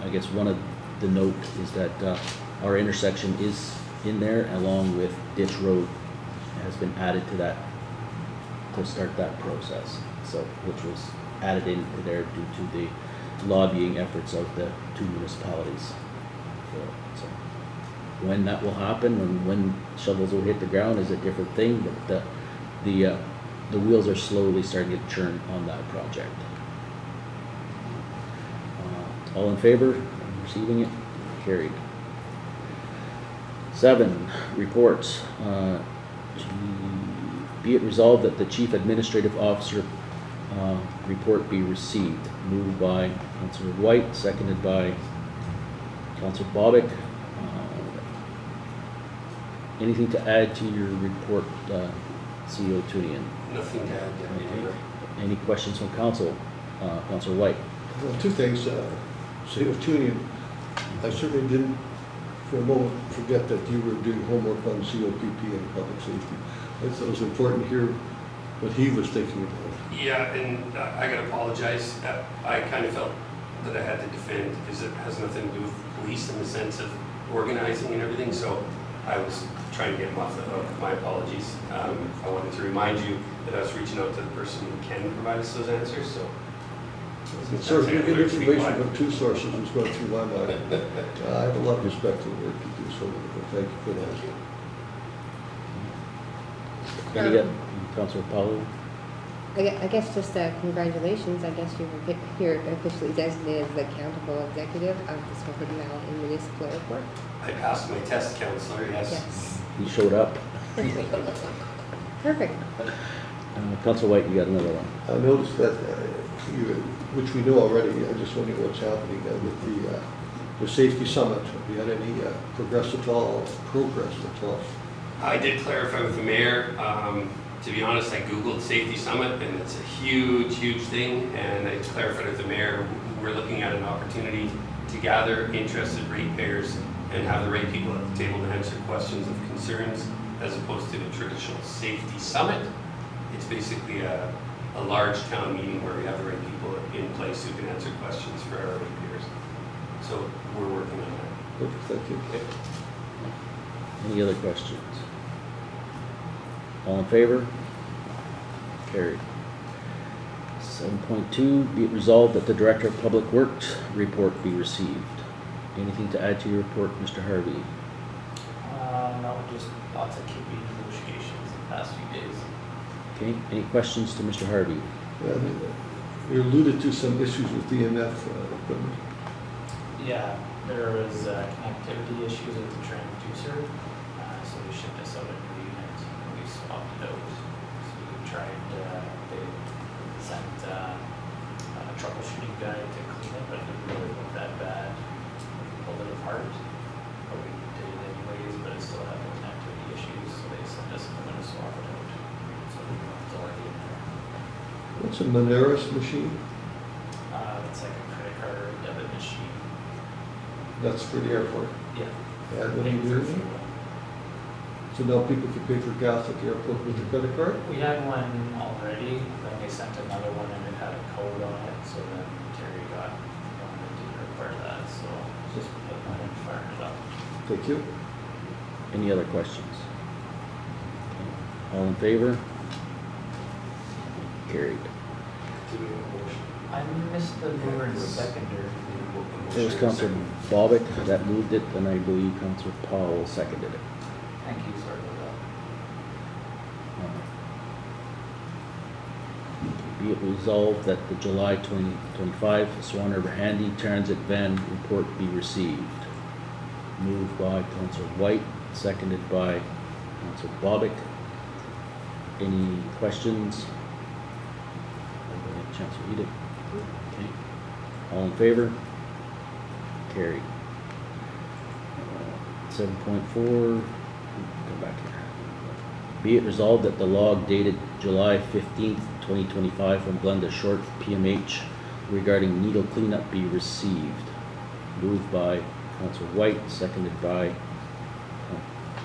I guess one of the note is that our intersection is in there along with Ditch Road has been added to that to start that process. So, which was added into there due to the lobbying efforts of the two municipalities. So when that will happen and when shovels will hit the ground is a different thing, but the wheels are slowly starting to churn on that project. All in favor of receiving it? Carried. 7, reports. Be it resolved that the Chief Administrative Officer report be received. Moved by Councillor Whyte, seconded by Councillor Bobick. Anything to add to your report, CEO Tewnion? Nothing to add, Deputy. Any questions from council? Councillor Whyte? Well, two things. City of Tewnion, I certainly didn't for a moment forget that you were doing homework on COPP and public safety. I thought it was important to hear what he was thinking about. Yeah, and I gotta apologize. I kind of felt that I had to defend because it has nothing to do with police in the sense of organizing and everything. So I was trying to get him off the hook. My apologies. I wanted to remind you that I was reaching out to the person who can provide us those answers. So It's sort of good information from two sources is going through my mind. I have a lot of respect for the work you do, so thank you for that. Any, Councillor Powell? I guess just congratulations. I guess you were here officially designated as the accountable executive of the Swampy and Municipal Airport. I passed my test, Councillor. Yes. Yes. You showed up. Perfect. Councillor Whyte, you got another one. I noticed that, which we know already, I just wondering what's happening with the safety summit. Have you had any progress at all? I did clarify with the mayor. To be honest, I Googled Safety Summit, and it's a huge, huge thing. And I clarified with the mayor, we're looking at an opportunity to gather interested ratepayers and have the right people at the table to answer questions of concerns, as opposed to the traditional safety summit. It's basically a large town meeting where we have the right people in place who can answer questions for our ratepayers. So we're working on that. Perfect, thank you. Okay. Any other questions? All in favor? Carried. 7.2, be it resolved that the Director of Public Works report be received. Anything to add to your report, Mr. Harvey? No, just lots of KP negotiations the past few days. Okay, any questions to Mr. Harvey? You alluded to some issues with EMF equipment. Yeah, there was connectivity issues with the transducer, so they shipped us out a new unit and we swapped it out. So we tried, they sent a troubleshooting guy to clean it, but it didn't really look that bad. We pulled it apart, but we did it anyways, but it still had the connectivity issues, so they sent us and we're gonna swap it out. So it's already in there. What's a Moneris machine? It's like a credit card or debit machine. That's for the airport. Yeah. And what do you do? So now people can pay for gas at the airport with a credit card? We had one already, then they sent another one and it had a code on it, so then Terry got one that didn't require that, so just put that in, firing it up. Thank you. Any other questions? All in favor? Carried. I missed the mover and seconder. It was Councillor Bobick that moved it, and I believe Councillor Powell seconded it. Thank you, sorry about Be it resolved that the July 2025 Swan River Handy Transit Van Report be received. Moved by Councillor Whyte, seconded by Councillor Bobick. Any questions? Everybody have a chance to read it? Okay. All in favor? Carried. 7.4, come back here. Be it resolved that the log dated July 15th, 2025 from Glenda Short, PMH, regarding needle cleanup be received. Moved by Councillor Whyte, seconded by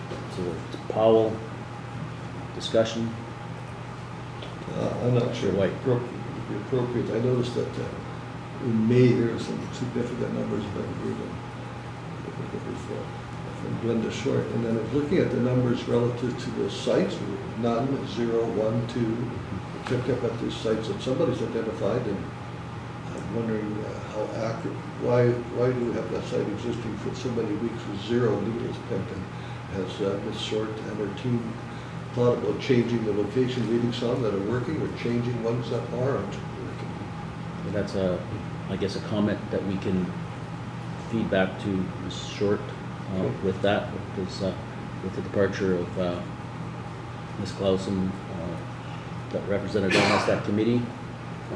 Councillor Powell. Discussion? I'm not sure White. it would be appropriate. I noticed that in May there were some significant numbers of from Glenda Short. And then I was looking at the numbers relative to the sites, none, 0, 1, 2. Kept up at these sites that somebody's identified, and I'm wondering how accurate, why do we have that site existing for so many weeks with 0 needles picked? And has Ms. Short and her team thought about changing the location, leaving some that are working or changing ones that aren't working? And that's I guess a comment that we can feed back to Ms. Short with that, because with the departure of Ms. Clausen, that represented on us that committee,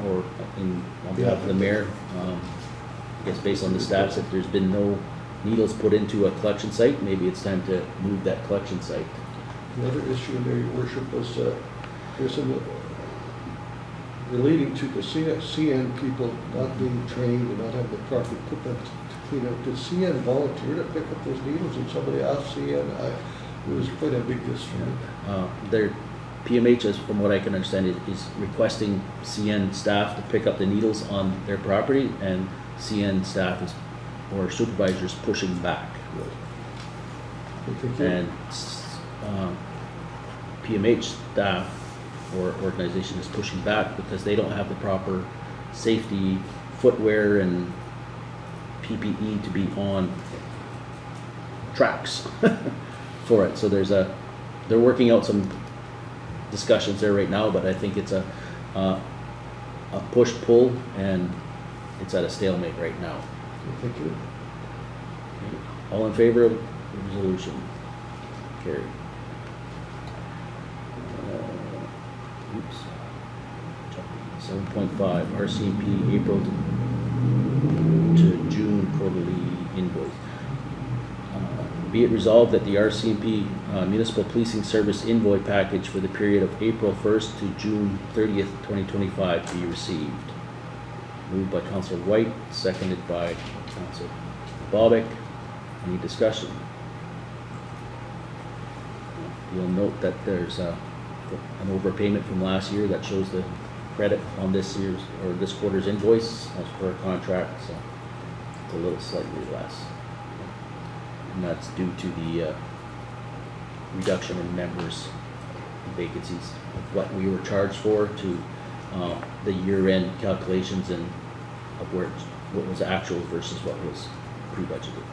or on behalf of the mayor, I guess based on the stats, if there's been no needles put into a collection site, maybe it's time to move that collection site. Another issue in there, Your Worship, was there's some relating to the CN people not being trained and not having the proper equipment to clean up. Did CN volunteer to pick up those needles, and somebody asked CN? It was quite ambiguous for me. Their PMH, from what I can understand, is requesting CN staff to pick up the needles on their property, and CN staff or supervisors pushing back. Thank you. And PMH staff or organization is pushing back because they don't have the proper safety footwear and PPE to be on tracks for it. So they're working out some discussions there right now, but I think it's a push-pull, and it's at a stalemate right now. Thank you. All in favor of the resolution? Carried. Oops. 7.5, RCMP April to June quarterly invoice. Be it resolved that the RCMP Municipal Policing Service invoice package for the period of April 1st to June 30th, 2025 be received. Moved by Councillor Whyte, seconded by Councillor Bobick. Any discussion? You'll note that there's an overpayment from last year that shows the credit on this year's or this quarter's invoice as per contract, so it's a little slightly less. And that's due to the reduction in members' vacancies of what we were charged for to the year-end calculations and of what was actual versus what was pre-budgeted.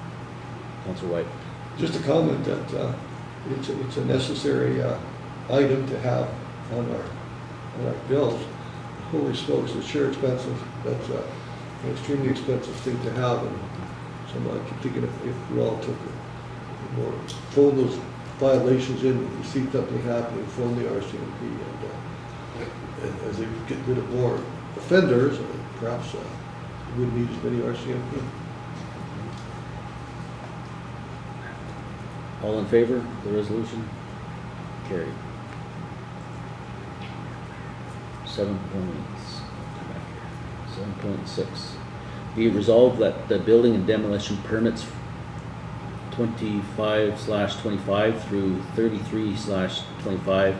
Councillor Whyte. Just a comment that it's a necessary item to have on our bills. Holy smokes, it's sure expensive. That's an extremely expensive thing to have. And so I keep thinking if we all took more, phone those violations in, if we see something happening, phone the RCMP. And as they get rid of more offenders, perhaps we wouldn't need as many RCMP. All in favor of the resolution? Carried. 7.6. Be it resolved that the building and demolition permits 25/25 through 33/25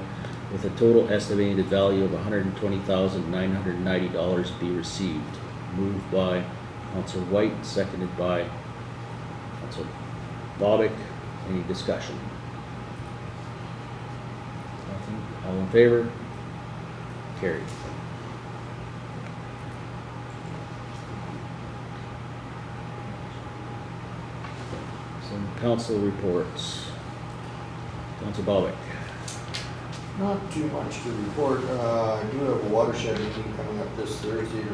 with a total estimated value of $120,990 be received. Moved by Councillor Whyte, seconded by Councillor Bobick. Any discussion? Nothing. All in favor? Carried. Some council reports. Councillor Bobick. Not too much to report. I do have a watershed meeting coming up this Thursday to be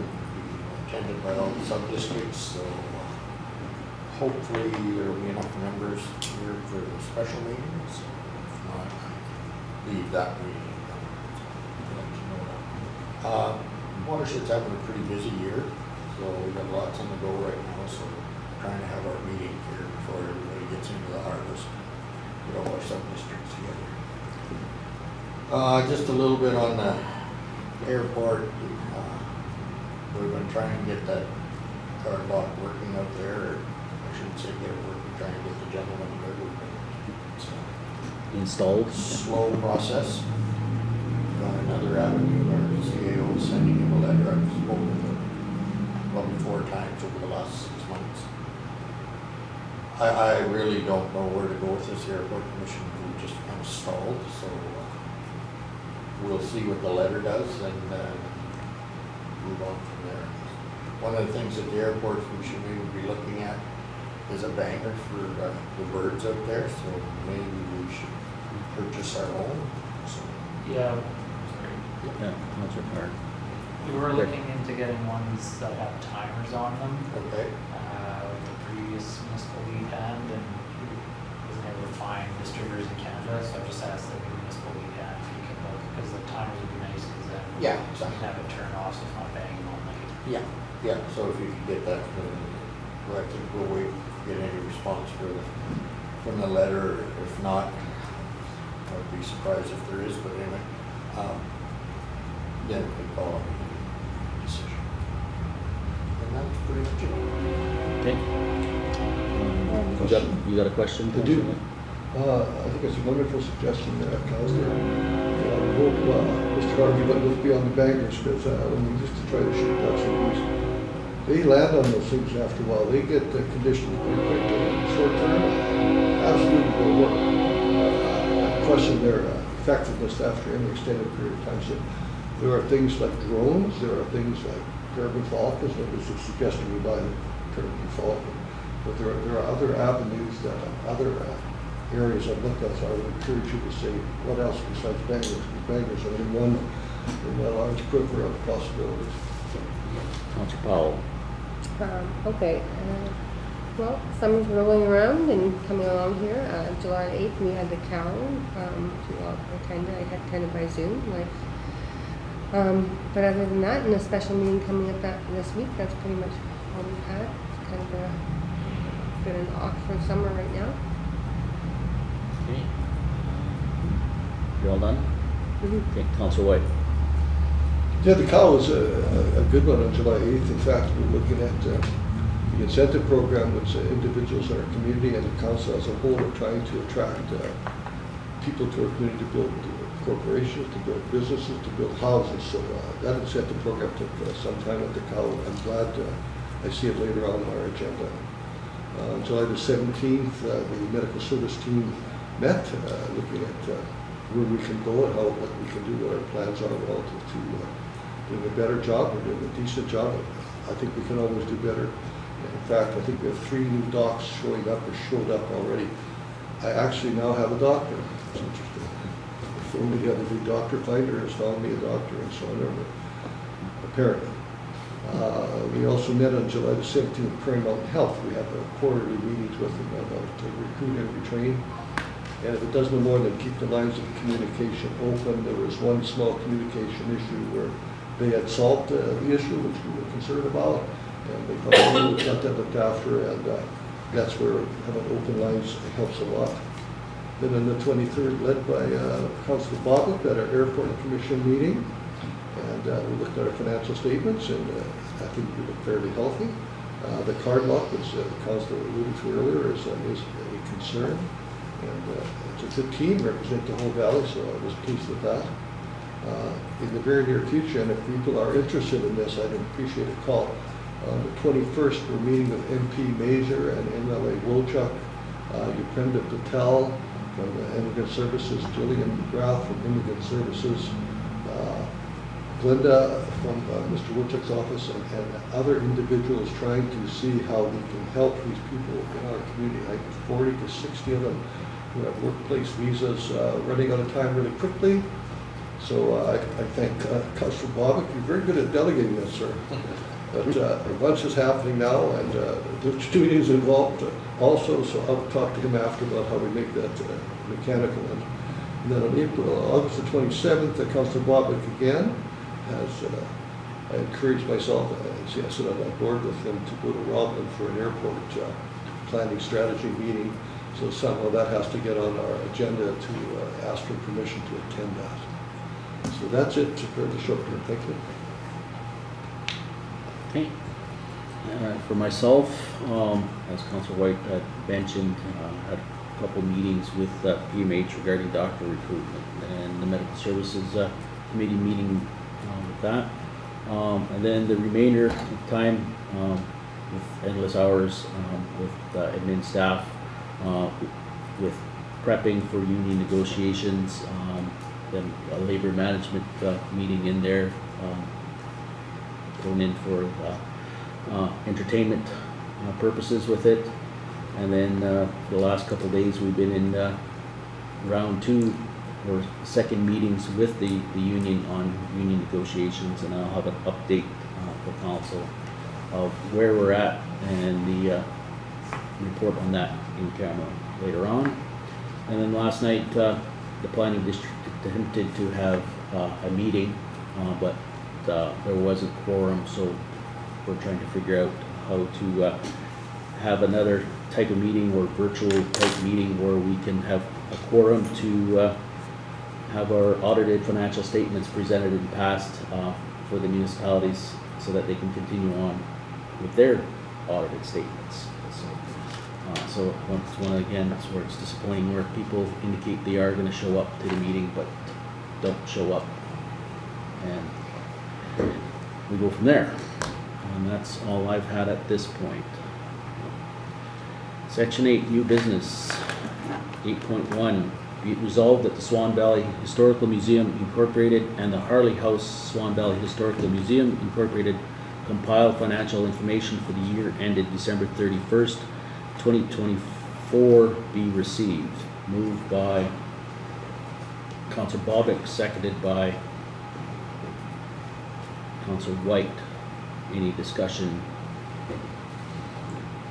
attended by all the sub-districts, so hopefully there will be enough members here for the special meeting, so if not, leave that meeting. Watershed's having a pretty busy year, so we've got lots on the go right now, so we're trying to have our meeting here before everybody gets into the harvest, get all our sub-districts together. Just a little bit on the airport. We've been trying to get that car lot working out there, or I shouldn't say get it working, trying to get the gentleman there. It's Installed. a slow process. On another avenue, our CAO is sending him a letter. I've spoken to him probably 4 times over the last 6 months. I really don't know where to go with this airport commission. We just kind of stalled, so we'll see what the letter does and move on from there. One of the things that the airport commission may be looking at is a banger for the birds out there, so maybe we should purchase our own. So, Yeah, Yeah, Councillor Carr. we were looking into getting ones that have timers on them. okay. The previous municipal lead hand, and he wasn't able to find distributors in Canada, so I just asked the new municipal lead hand if he can look, because the timers would be nice, because then Yeah, you exactly. can have it turn off, so it's not banging all night. Yeah, yeah, so if you could get that, I think we'll wait, get any response from the letter. If not, I'd be surprised if there is, but anyway, then we can call it a decision. And that's pretty much it. Okay. You got a question? I do. Councillor? I think it's a wonderful suggestion, Councillor. I hope Mr. Harvey let those be on the bangers, because when we used to try to shoot ducks and geese, they land on those things after a while. They get conditioned pretty quickly. In the short term, absolutely will work. I question their effectiveness after any extended period of time. So there are things like drones, there are things like peregrine falcons, that was a suggestion we buy the peregrine falcon. But there are other avenues, other areas I've looked at, so I would encourage you to say, what else besides bangers? Bangers are in one large quiver of possibilities. Councillor Powell. Okay, well, summer's rolling around and coming along here. July 8th, we had the cow to attend. I had attended by Zoom. But other than that, and a special meeting coming up this week, that's pretty much all we've had. It's kind of been an Oxford summer right now. Okay. You're all done? Mm-hmm. Okay, Councillor Whyte. Yeah, the cow was a good one on July 8th. In fact, we're looking at the incentive program, which individuals in our community and the council as a whole are trying to attract people to our community to build corporations, to build businesses, to build houses. So that incentive program took some time at the cow. I'm glad I see it later on our agenda. On July the 17th, the medical service team met, looking at where we can go and what we can do, what our plans are relative to doing a better job or doing a decent job. I think we can always do better In fact, I think we have 3 new docs showing up or showed up already. I actually now have a doctor. It's interesting. Before we had a big doctor finder has found me a doctor and so on, apparently. We also met on July the 17th with Prairie Mountain Health. We have a quarterly meetings with them about recruit and retrain. And if it does no more than keep the lines of communication open, there was one small communication issue where they had solved the issue, which we were concerned about, and they thought we got that looked after, and that's where having open lines helps a lot. Then on the 23rd, led by Councillor Bobick at our Airport Commission meeting, and we looked at our financial statements, and I think we look fairly healthy. The card lock, which Councillor alluded to earlier, is a concern. And it's a good team, represent the whole valley, so I was pleased with that. In the very near future, and if people are interested in this, I'd appreciate a call. On the 21st, we're meeting with MP Mazur and MLA Wolchuk, Upenda Patel from Immigrant Services, Jillian McGrath from Immigrant Services, Glenda from Mr. Wolchuk's office, and other individuals trying to see how we can help these people in our community. I think 40 to 60 of them who have workplace visas running out of time really quickly. So I thank Councillor Bobick. You're very good at delegating this, sir. But a bunch is happening now, and the Tewnion is involved also, so I'll talk to him after about how we make that mechanical. And then on August the 27th, Councillor Bobick again has, I encouraged myself, I sit on that board with him to go to Roblin for an airport planning strategy meeting. So somehow that has to get on our agenda to ask for permission to attend that. So that's it for the short term. Thank you. Okay. For myself, as Councillor Whyte had mentioned, had a couple meetings with PMH regarding doctor recruitment and the medical services committee meeting with that. And then the remainder of time with endless hours with admin staff, with prepping for union negotiations, then a labor management meeting in there, going in for entertainment purposes with it. And then the last couple of days we've been in round 2 or second meetings with the union on union negotiations, and I'll have an update for council of where we're at and the report on that in camera later on. And then last night the planning district attempted to have a meeting, but there wasn't quorum, so we're trying to figure out how to have another type of meeting or virtual type meeting where we can have a quorum to have our audited financial statements presented and passed for the municipalities so that they can continue on with their audited statements. So once again, that's where it's disappointing where people indicate they are going to show up to the meeting but don't show up, and we go from there. And that's all I've had at this point. Section 8, new business. 8.1, be it resolved that the Swan Valley Historical Museum Incorporated and the Harley House Swan Valley Historical Museum Incorporated compile financial information for the year ended December 31st, 2024 be received. Moved by Councillor Bobick, seconded by Councillor Whyte. Any discussion?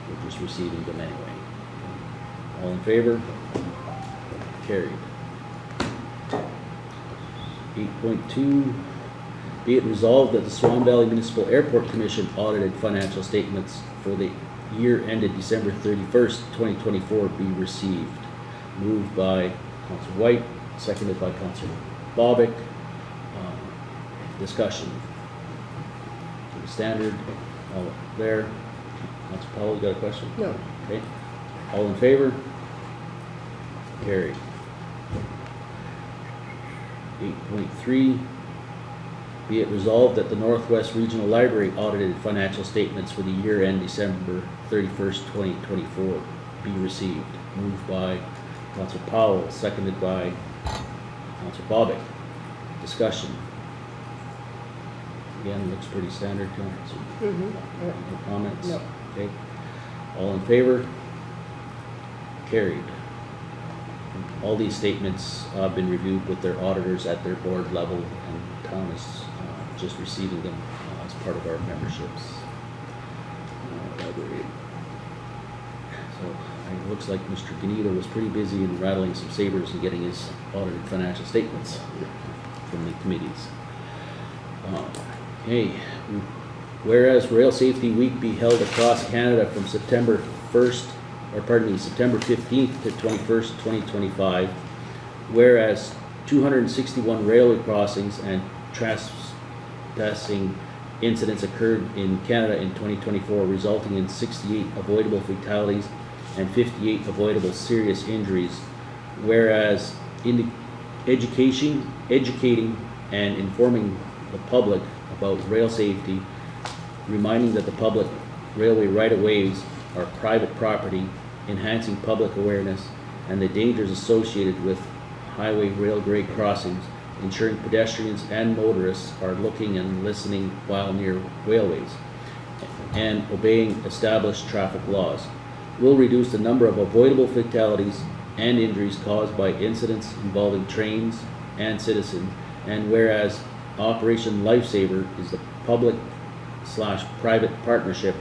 We're just receiving them anyway. All in favor? Carried. 8.2, be it resolved that the Swan Valley Municipal Airport Commission audited financial statements for the year ended December 31st, 2024 be received. Moved by Councillor Whyte, seconded by Councillor Bobick. Discussion. To the standard, all there. Councillor Powell, you got a question? No. Okay. All in favor? Carried. 8.3, be it resolved that the Northwest Regional Library audited financial statements for the year end December 31st, 2024 be received. Moved by Councillor Powell, seconded by Councillor Bobick. Discussion. Again, looks pretty standard, Councillor. Mm-hmm. No comments? No. Okay. All in favor? Carried. All these statements have been reviewed with their auditors at their board level, and town is just receiving them as part of our memberships. So it looks like Mr. Ganita was pretty busy in rattling some sabers and getting his audited financial statements from the committees. Okay, whereas Rail Safety Week be held across Canada from September 15th to 21st, 2025, whereas 261 railway crossings and trespassing incidents occurred in Canada in 2024, resulting in 68 avoidable fatalities and 58 avoidable serious injuries, whereas educating and informing the public about rail safety, reminding that the public railway right-of-ways are private property, enhancing public awareness and the dangers associated with highway rail grade crossings, ensuring pedestrians and motorists are looking and listening while near railways, and obeying established traffic laws, will reduce the number of avoidable fatalities and injuries caused by incidents involving trains and citizens, and whereas Operation Lifesaver is the public/private partnership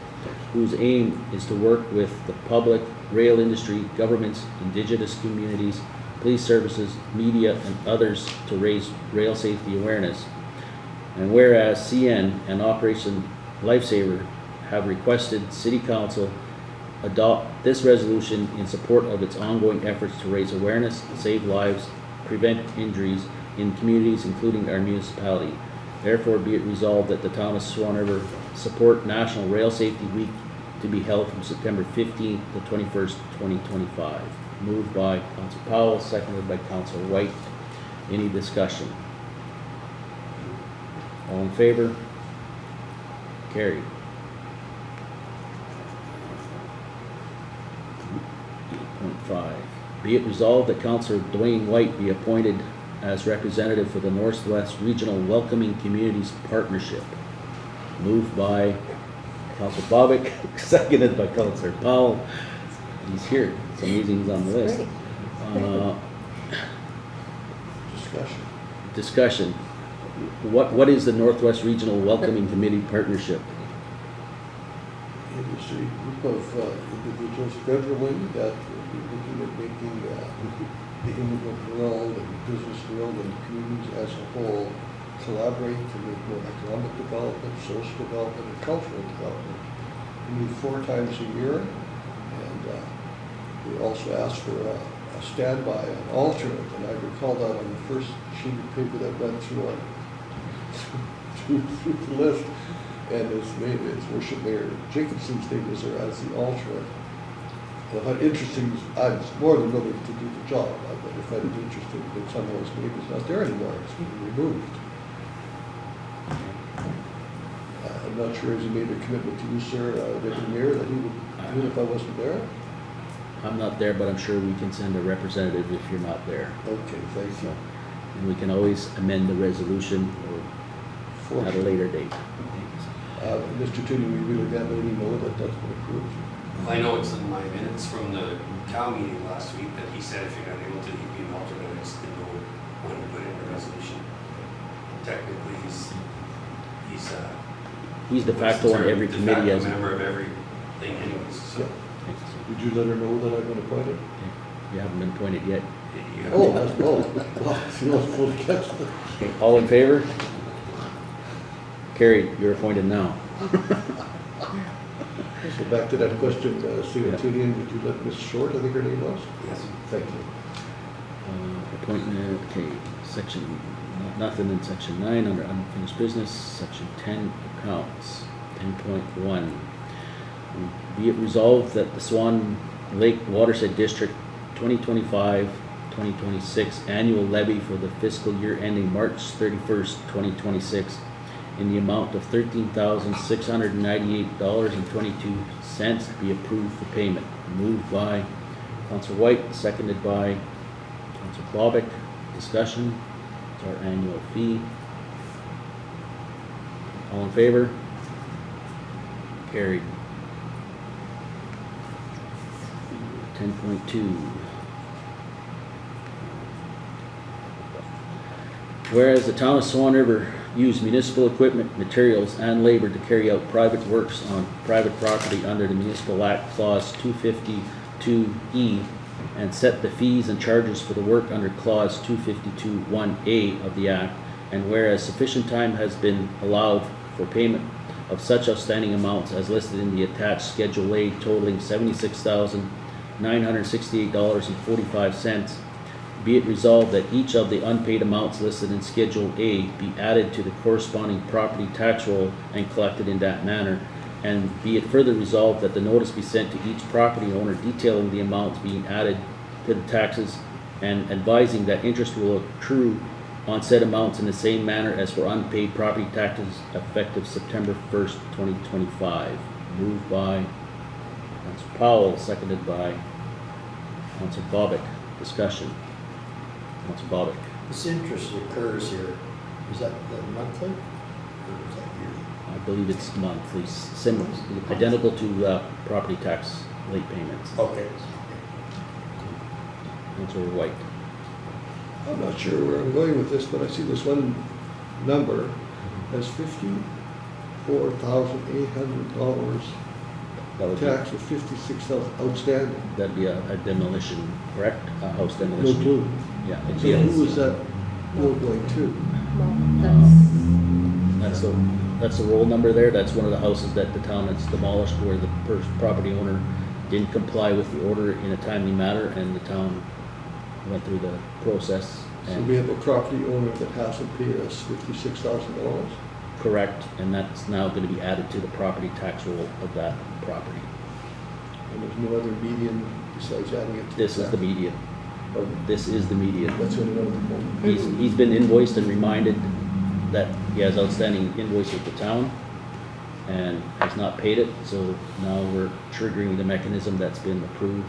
whose aim is to work with the public, rail industry, governments, indigenous communities, police services, media, and others to raise rail safety awareness. And whereas CN and Operation Lifesaver have requested City Council adopt this resolution in support of its ongoing efforts to raise awareness, save lives, prevent injuries in communities including our municipality. Therefore be it resolved that the town of Swan River support National Rail Safety Week to be held from September 15th to 21st, 2025. Moved by Councillor Powell, seconded by Councillor Whyte. Any discussion? All in favor? Carried. 8.5. Be it resolved that Councillor Duane Whyte be appointed as representative for the Northwest Regional Welcoming Communities Partnership. Moved by Councillor Bobick, seconded by Councillor Powell. He's here. It's amazing he's on the list. Discussion. What is the Northwest Regional Welcoming Committee Partnership? It is a group of individuals federally that will be looking at making the immigrant world and business world and communities as a whole collaborate to make more economic development, social development, and cultural development. We meet 4 times a year, and we also ask for a standby, an alternate, and I recall that on the first sheet of paper that went through the list, and his Worship Mayor Jacobson's name is there as the alternate. I find it interesting, I'm more than willing to do the job, but I find it interesting that somehow his name is not there anymore, it's been removed. I'm not sure has he made a commitment to you, sir, Deputy Mayor, that he would do it if I wasn't there? I'm not there, but I'm sure we can send a representative if you're not there. Okay, thank you. And we can always amend the resolution or at a later date. Mr. Tewnion, we really got letting you know that that's been approved. I know it's in my minutes from the cow meeting last week that he said if you're not able to, he'd be an alternate. I just didn't know when to put in the resolution. Technically, He's de facto on every committee as a member of everything anyways, so. Did you let her know that I've been appointed? You haven't been appointed yet. Oh, well, she was supposed to catch that. Okay, all in favor? Carried, you're appointed now. So back to that question, Stephen Tewnion, would you let Ms. Short, I think her name was? Yes. Thank you. Appointment, okay, section, nothing in section 9 under unfinished business, section 10 accounts, 10.1. Be it resolved that the Swan Lake Watershed District 2025-2026 annual levy for the fiscal year ending March 31st, 2026 in the amount of $13,698.22 be approved for payment. Moved by Councillor Whyte, seconded by Councillor Bobick. Discussion. It's our annual fee. All in favor? Carried. 10.2. Whereas the town of Swan River used municipal equipment, materials, and labor to carry out private works on private property under the Municipal Act Clause 252E and set the fees and charges for the work under Clause 252(1)A of the Act, and whereas sufficient time has been allowed for payment of such outstanding amounts as listed in the attached Schedule A totaling $76,968.45, be it resolved that each of the unpaid amounts listed in Schedule A be added to the corresponding property tax roll and collected in that manner, and be it further resolved that the notice be sent to each property owner detailing the amounts being added to the taxes and advising that interest will accrue on said amounts in the same manner as for unpaid property taxes effective September 1st, 2025. Moved by Councillor Powell, seconded by Councillor Bobick. Discussion. Councillor Bobick. This interest occurs here, is that the monthly or is that yearly? I believe it's monthly, similar, identical to property tax late payments. Okay. Councillor Whyte. I'm not sure where I'm going with this, but I see this one number as $54,800 That would be, tax with $56,000 outstanding. that'd be a demolition, correct? A house No demolition? clue. Yeah. it'd So be a- who was that bill going to? Well, That's the roll number there. That's one of the houses that the town has demolished where the property owner didn't comply with the order in a timely manner, and the town went through the process. So And we have a property owner that hasn't paid us $56,000. correct, and that's now going to be added to the property tax roll of that property. And there's no other median besides adding it to This is the tax. median. Pardon? This is the median. That's the only one at the moment. He's been invoiced and reminded that he has outstanding invoice with the town and has not paid it, so now we're triggering the mechanism that's been approved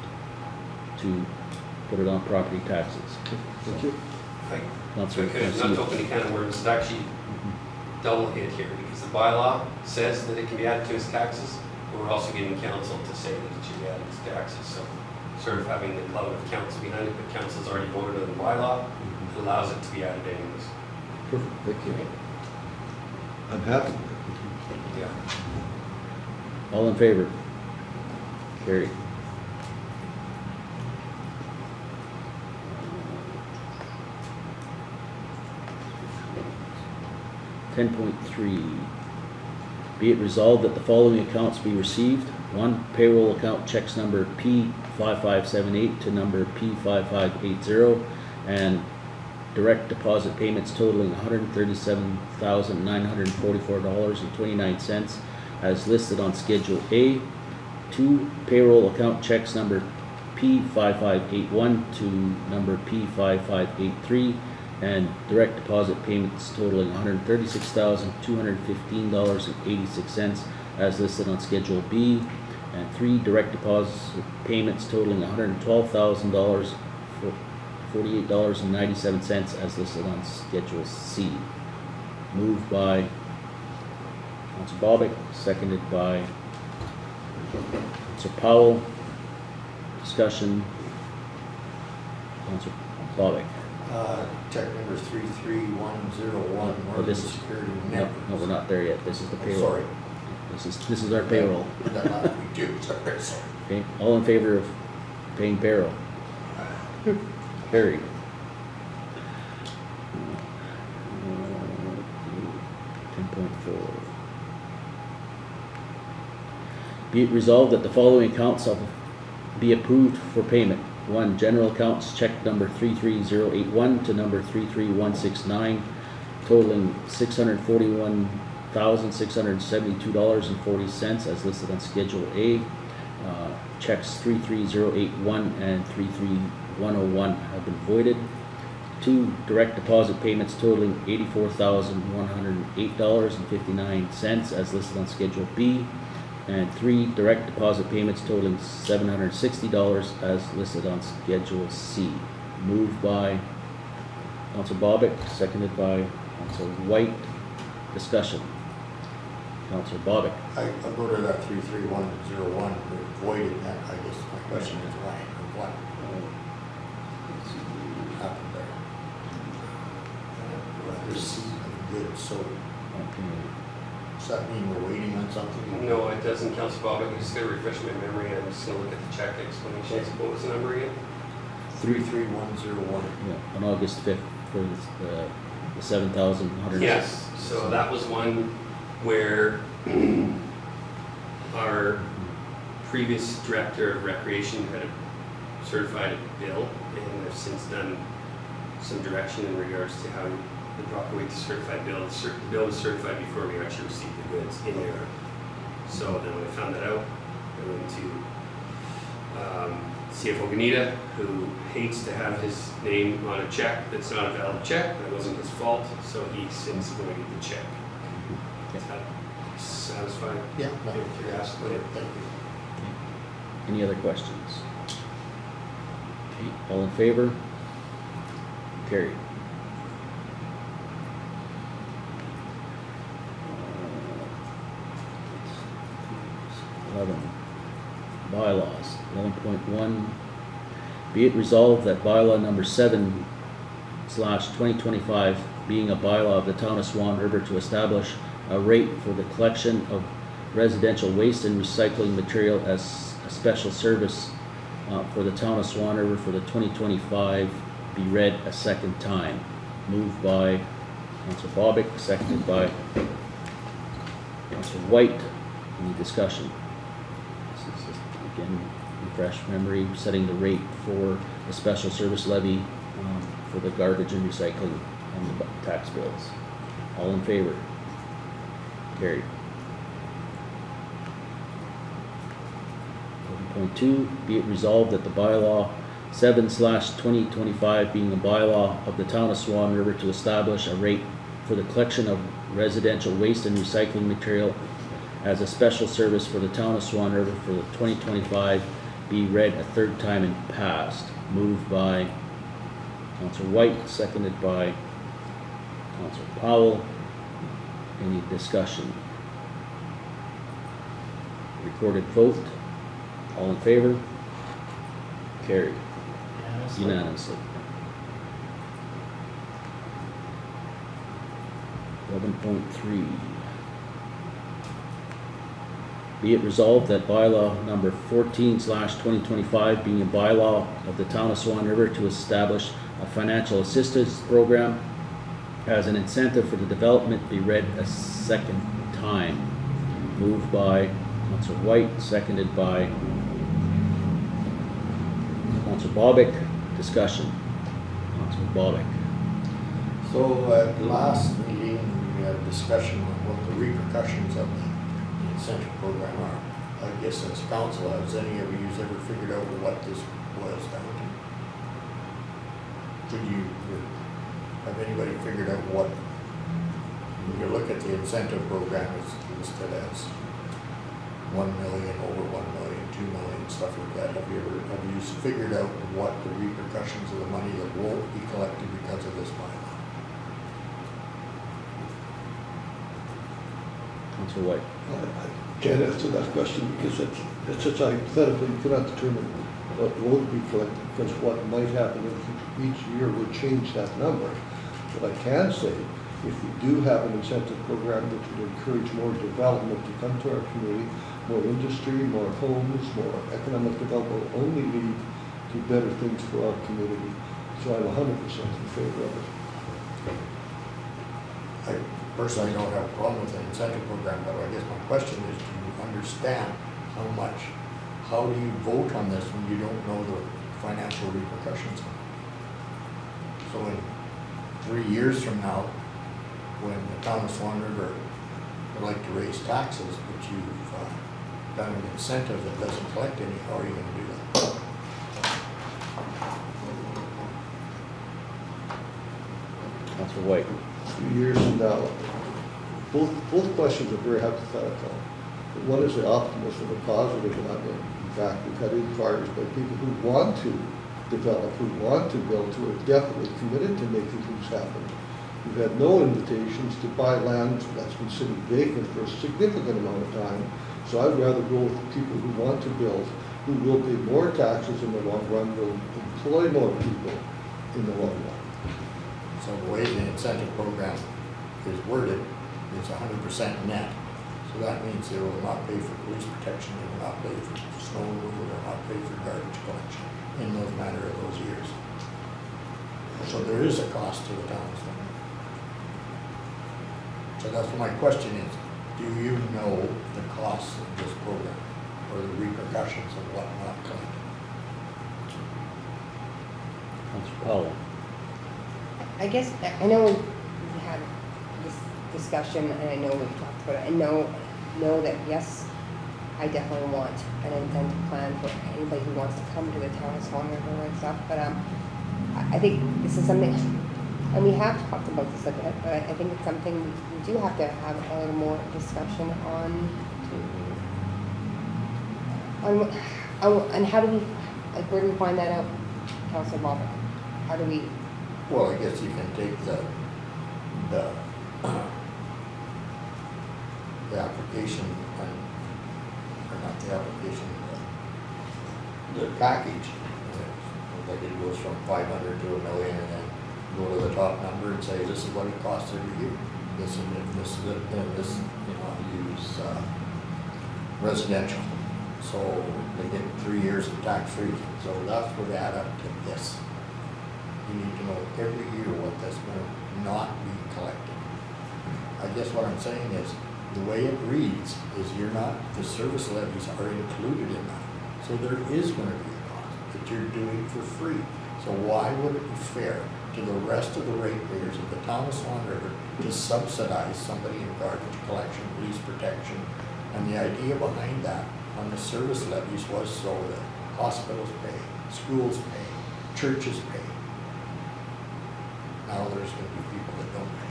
to put it on property taxes. Thank you. Like, Councillor okay, not to Garcia. open a can of worms, it's actually double hit here, because the bylaw says that it can be added to his taxes, but we're also getting council to say that it should be added to taxes, so sort of having the cloud of council behind it, but council's already voted on the bylaw, it allows it to be added anyways. Perfect, thank you. I'm happy. Yeah. All in favor? Carried. Be it resolved that the following accounts be received. One, payroll account checks number P5578 to number P5580, and direct deposit payments totaling $137,944.29 as listed on Schedule A. Two, payroll account checks number P5581 to number P5583, and direct deposit payments totaling $136,215.86 as listed on Schedule B. And three, direct deposit payments totaling $112,000 for $48.97 as listed on Schedule C. Moved by Councillor Bobick, seconded by Councillor Powell. Discussion. Councillor Bobick. Check number 33101, Oh, this Morgan is- Security No, Networks. no, we're not there yet. This is the Oh, payroll. sorry. This is our payroll. That might be too, sorry. Okay, all in favor of paying payroll? Carried. 10.4. Be it resolved that the following accounts be approved for payment. One, general accounts check number 33081 to number 33169 totaling $641,672.40 as listed on Schedule A. Checks 33081 and 33101 have been voided. Two, direct deposit payments totaling $84,108.59 as listed on Schedule B. And three, direct deposit payments totaling $760 as listed on Schedule C. Moved by Councillor Bobick, seconded by Councillor Whyte. Discussion. Councillor Bobick. I'll go to that 33101, voided that, I guess my question is why. what happened there. Receipt of goods, so Okay. does that mean we're waiting on something? No, it doesn't, Councillor Bobick, I'm just gonna refresh my memory, I'm just gonna look at the check explanations. What was the number again? 33101. Yeah, on August 5th for the 7,100. Yes, so that was one where our previous director of recreation had certified a bill, and have since done some direction in regards to how the proper way to certify bills. The bill was certified before we actually received the goods in there. So then when I found that out, I went to CFO Ganita, who hates to have his name on a check that's not a valid check, but it wasn't his fault, so he's since going to get the check. Is that satisfied? Yeah. Your curiosity? Thank you. Any other questions? Okay, all in favor? Carried. 11, bylaws. 11.1, be it resolved that bylaw number 7/2025, being a bylaw of the town of Swan River to establish a rate for the collection of residential waste and recycling material as a special service for the town of Swan River for the 2025 be read a second time. Moved by Councillor Bobick, seconded by Councillor Whyte. Any discussion? This is just, again, refresh memory, setting the rate for the special service levy for the garbage and recycling on the tax bills. All in favor? Carried. 11.2, be it resolved that the bylaw 7/2025 being a bylaw of the town of Swan River to establish a rate for the collection of residential waste and recycling material as a special service for the town of Swan River for the 2025 be read a third time and passed. Moved by Councillor Whyte, seconded by Councillor Powell. Any discussion? Recorded vote. All in favor? Carried unanimously. 11.3. Be it resolved that bylaw number 14/2025 being a bylaw of the town of Swan River to establish a financial assistance program as an incentive for the development be read a second time. Moved by Councillor Whyte, seconded by Councillor Bobick. Discussion. Councillor Bobick. So at the last meeting, we had a discussion on what the repercussions of the incentive program are. I guess as council, has any of you ever figured out what this boils down to? Could you, have anybody figured out what, when you look at the incentive program, it's listed as 1 million, over 1 million, 2 million, stuff like that. Have you figured out what the repercussions of the money that won't be collected because of this bylaw? Councillor Whyte. I can't answer that question because it's such a hypothetical, you cannot determine what won't be collected, because what might happen if each year would change that number. What I can say, if we do have an incentive program that would encourage more development to come to our community, more industry, more homes, more economic development will only lead to better things for our community. So I'm 100% in favor of it. I personally don't have a problem with the incentive program, but I guess my question is, do you understand how do you vote on this when you don't know the financial repercussions? So in 3 years from now, when the town of Swan River would like to raise taxes, but you've done an incentive that doesn't collect any, how are you going to do that? Councillor Whyte. 2 years from now, both questions are very hypothetical. One is the optimism, the positive one. In fact, we've had inquiries by people who want to develop, who want to build, who are definitely committed to making things happen. We've had no invitations to buy land that's been sitting vacant for a significant amount of time. So I'd rather go with people who want to build who will pay more taxes in the long run, will employ more people in the long run. So the way the incentive program is worded, it's 100% net. So that means they will not pay for police protection, they will not pay for snow removal, they will not pay for garbage collection in those matter of those years. So there is a cost to the towns. So that's what my question is, do you know the costs of this program or the repercussions of what not collected? Councillor Powell. I guess, I know we had this discussion, and I know we've talked about it, and know that, yes, I definitely want an incentive plan for anybody who wants to come to the town of Swan River and stuff, but I think this is something, and we have talked about this a bit, but I think it's something we do have to have a little more discussion on, and how do we, like, where do we find that out, Councillor Bobick? How do we? Well, I guess you can take the application and, or not the application, the package. Like it goes from 500 to $1 million, and then go to the top number and say, this is what it costs every year. This is it, this is it, and this, you know, use residential. So they get 3 years of tax-free. So that's what add up to this. You need to know every year what that's going to not be collected. I guess what I'm saying is, the way it reads is you're not, the service levies are included in that. So there is going to be a cost that you're doing for free. So why would it be fair to the rest of the ratepayers of the town of Swan River to subsidize somebody in garbage collection, police protection? And the idea behind that on the service levies was so that hospitals pay, schools pay, churches pay. Now there's going to be people that don't pay.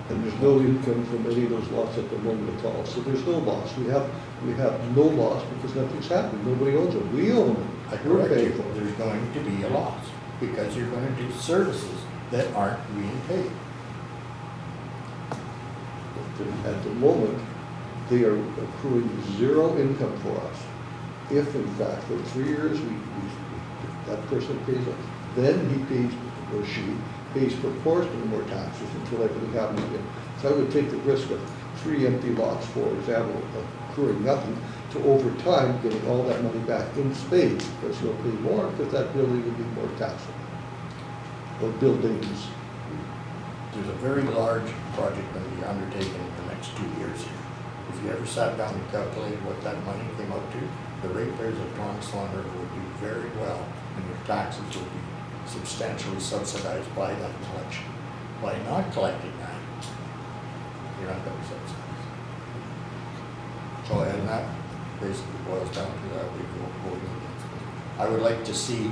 And there's no income from any of those lots at the moment at all. So there's no loss. We have no loss because nothing's happening. Nobody owns it. We own it. I We're correct paying you, for it. there's going to be a loss because you're going to do services that aren't being paid. But at the moment, they are accruing zero income for us. If in fact for 3 years that person pays us, then he pays, or she pays proportionally more taxes until everything happens again. So I would take the risk of 3 empty lots, for example, accruing nothing, to over time getting all that money back in spades, because you'll pay more, because that building will be more taxable. Or buildings. There's a very large project going to be undertaken in the next 2 years here. If you ever sat down and calculated what that money came out to, the ratepayers of Town Swan River would do very well, and your taxes would be substantially subsidized by that collection. By not collecting that, you're not going to be subsidized. So, and that basically boils down to that we go voting against it. I would like to see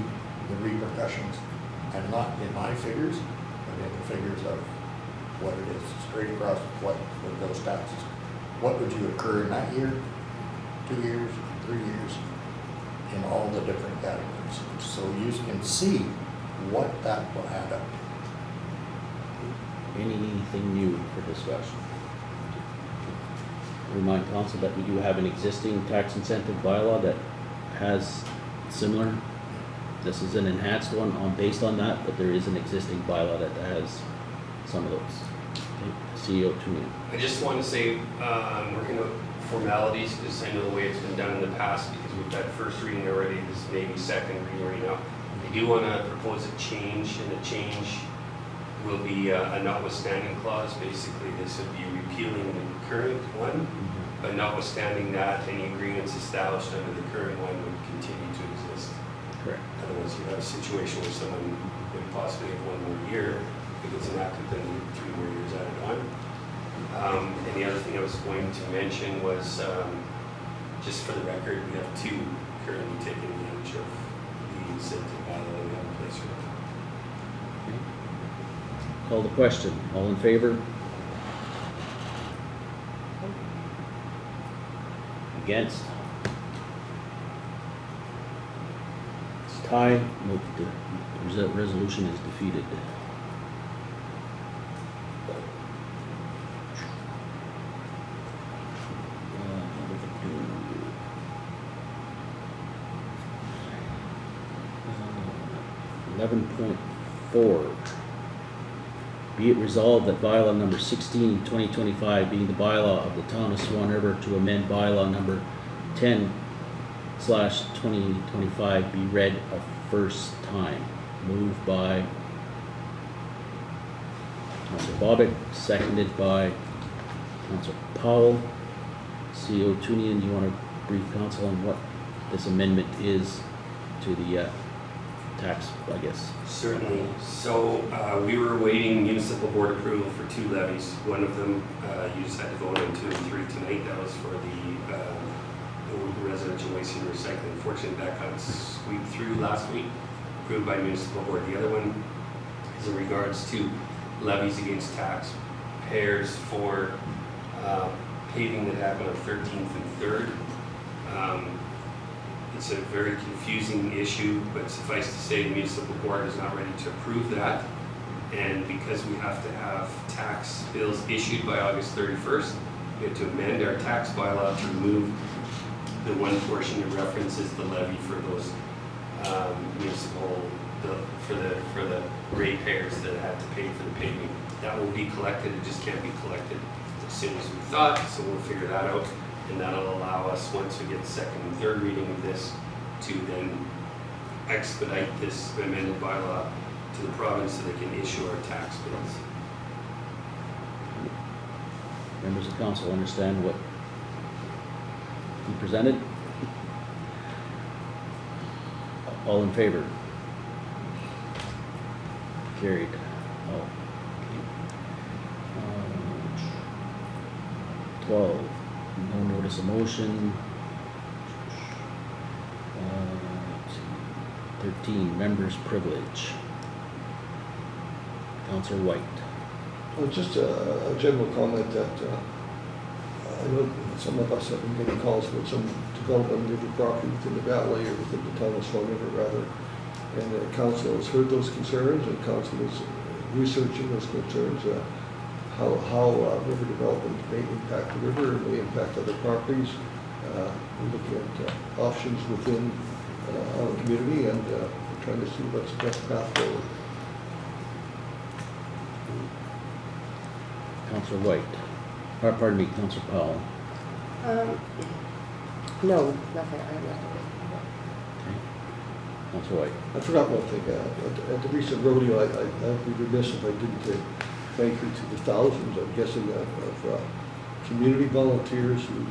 the repercussions, and not in my figures, but in the figures of what it is, straight across what those taxes. What would you incur in that year, 2 years, 3 years, in all the different categories? So you can see what that will add up to. Anything new for discussion? Remind council that we do have an existing tax incentive bylaw that has similar. This is an enhanced one based on that, but there is an existing bylaw that has some of those. Okay, CEO Tewnion. I just want to say, I'm working out formalities because I know the way it's been done in the past, because we've had first reading already, this may be second reading right now. I do want to propose a change, and the change will be a notwithstanding clause. Basically, this would be repealing the current one, but notwithstanding that, any agreements established under the current one would continue to exist. Correct. Otherwise, you have a situation where someone would possibly have 1 more year if it's enacted, then 3 more years added on. And the other thing I was going to mention was, just for the record, we have 2 currently taking advantage of the incentive bylaw that we have in place right now. Call the question. All in favor? Against? It's tie. The resolution is defeated. 11.4. Be it resolved that bylaw number 16, 2025, being the bylaw of the town of Swan River to amend bylaw number 10/2025 be read a first time. Moved by Councillor Bobick, seconded by Councillor Powell. CO Tewnion, do you want to brief council on what this amendment is to the tax, I guess? Certainly. So we were awaiting municipal board approval for 2 levies. One of them, you just had to vote on 2 and 3 tonight. That was for the residential waste and recycling. Fortunately, that got squeaked through last week, approved by municipal board. The other one is in regards to levies against taxpayers for paving that happened on 13th and 3rd. It's a very confusing issue, but suffice to say the municipal board is not ready to approve that. And because we have to have tax bills issued by August 31st, we have to amend our tax bylaw to remove the one portion that references the levy for those municipal, for the ratepayers that had to pay for the paving. That will be collected, it just can't be collected as soon as we thought, so we'll figure that out. And that'll allow us, once we get the second and third reading of this, to then expedite this amended bylaw to the province so they can issue our tax bills. Members of council understand what he presented? All in favor? Carried. Oh. 12. No notice of motion. 13. Members' privilege. Councillor Whyte. Well, just a general comment that I know some of us have been getting calls about some development of the property within the valley or within the town of Swan River rather. And the council has heard those concerns and council is researching those concerns, how river development may impact the river and may impact other properties. We're looking at options within our community and we're trying to see what's the best path forward. Councillor Whyte. Pardon me, Councillor Powell. No, nothing, I have nothing. Okay. Councillor Whyte. I forgot one thing. At the recent rodeo, I'd be remiss if I didn't thank you to the thousands, I'm guessing, of community volunteers who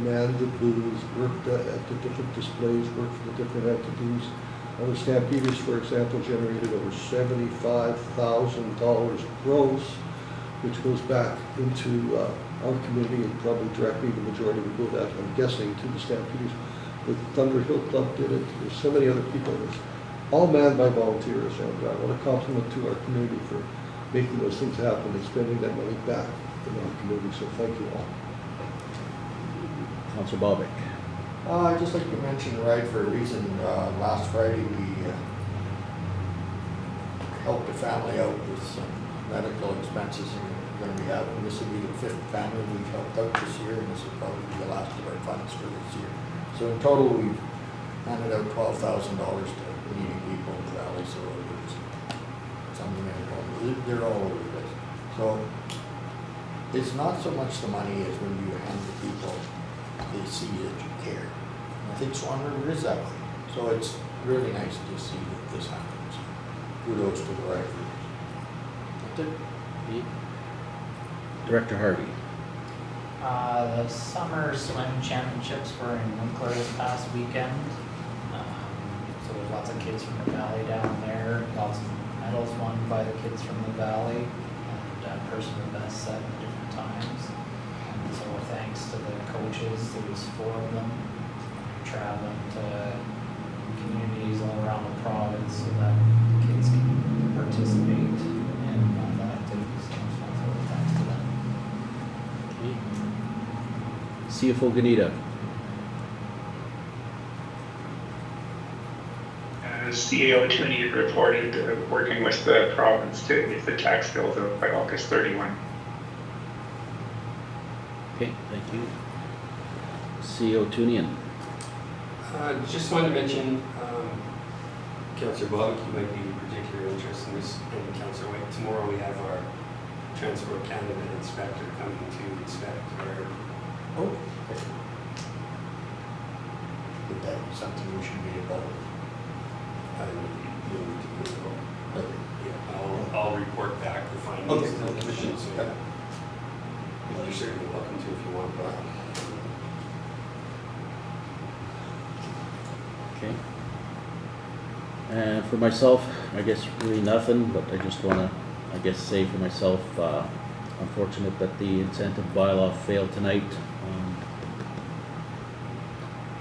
manned the booths, worked at the different displays, worked for the different entities. The Stampeders, for example, generated over $75,000 gross, which goes back into our community and probably directly the majority would go that, I'm guessing, to the Stampeders. The Thunder Hill Club did it. There's so many other people. It's all manned by volunteers, and I want to compliment to our community for making those things happen and spending that money back in our community. So thank you all. Councillor Bobick. I'd just like to mention Ride for a Reason. Last Friday, we helped a family out with some medical expenses, and we're going to be having, this will be the 5th family we've helped out this year, and this will probably be the last of our funds for this year. So in total, we've handed out $12,000 to needy people in the valley, so it's something they're all over the place. So it's not so much the money as when you hand the people, they see that you care. And I think Swan River is that way. So it's really nice to see that this happens. Kudos to the Ride for Reason. That's it. Director Harvey. The summer swim championships were in Winkler this past weekend. So there's lots of kids from the valley down there, lots of medals won by the kids from the valley, and person with best set at different times. And so thanks to the coaches, there was 4 of them traveling to communities all around the province so that kids can participate in the activities. So thanks to them. CFO Ganita. CEO Tewnion reported working with the province to get the tax bills out by August 31. Okay, thank you. CEO Tewnion. Just wanted to mention, Councillor Bobick, you might be particularly interest in this, in Councillor Whyte. Tomorrow we have our Transport Canada inspector coming to inspect our, Oh, okay. Would that be something we should be involved I'll report back the findings Okay. to the commission, so Yeah. you're certainly welcome to if you want, but Okay. And for myself, I guess really nothing, but I just wanna, I guess, say for myself, unfortunate that the incentive bylaw failed tonight.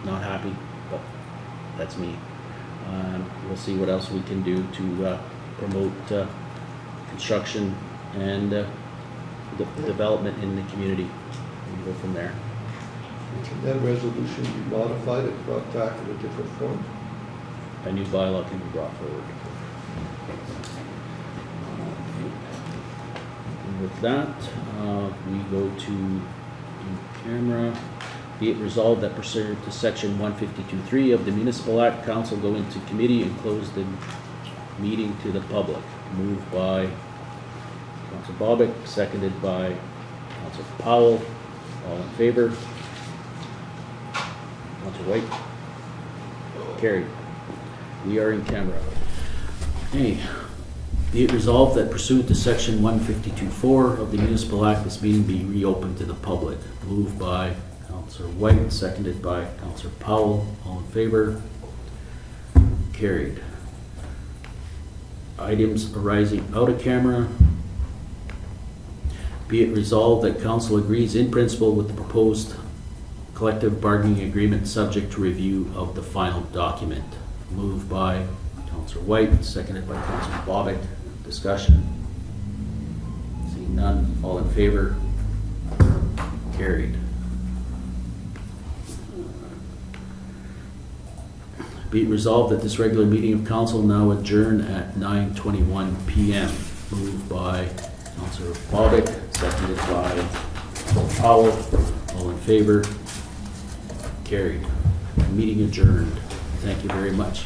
Not happy, but that's me. We'll see what else we can do to promote construction and development in the community. And go from there. Can that resolution be modified and brought back in a different form? A new bylaw can be brought forward. And with that, we go to in camera. Be it resolved that pursuant to section 152.3 of the Municipal Act, council go into committee and close the meeting to the public. Moved by Councillor Bobick, seconded by Councillor Powell. All in favor? Councillor Whyte? Carried. We are in camera. Okay. Be it resolved that pursuant to section 152.4 of the Municipal Act, this meeting be reopened to the public. Moved by Councillor Whyte, seconded by Councillor Powell. All in favor? Carried. Items arising out of camera. Be it resolved that council agrees in principle with the proposed collective bargaining agreement subject to review of the final document. Moved by Councillor Whyte, seconded by Councillor Bobick. Discussion. Seeing none, all in favor? Carried. Be it resolved that this regular meeting of council now adjourn at 9:21 p.m. Moved by Councillor Bobick, seconded by Councillor Powell. All in favor? Carried. Meeting adjourned. Thank you very much.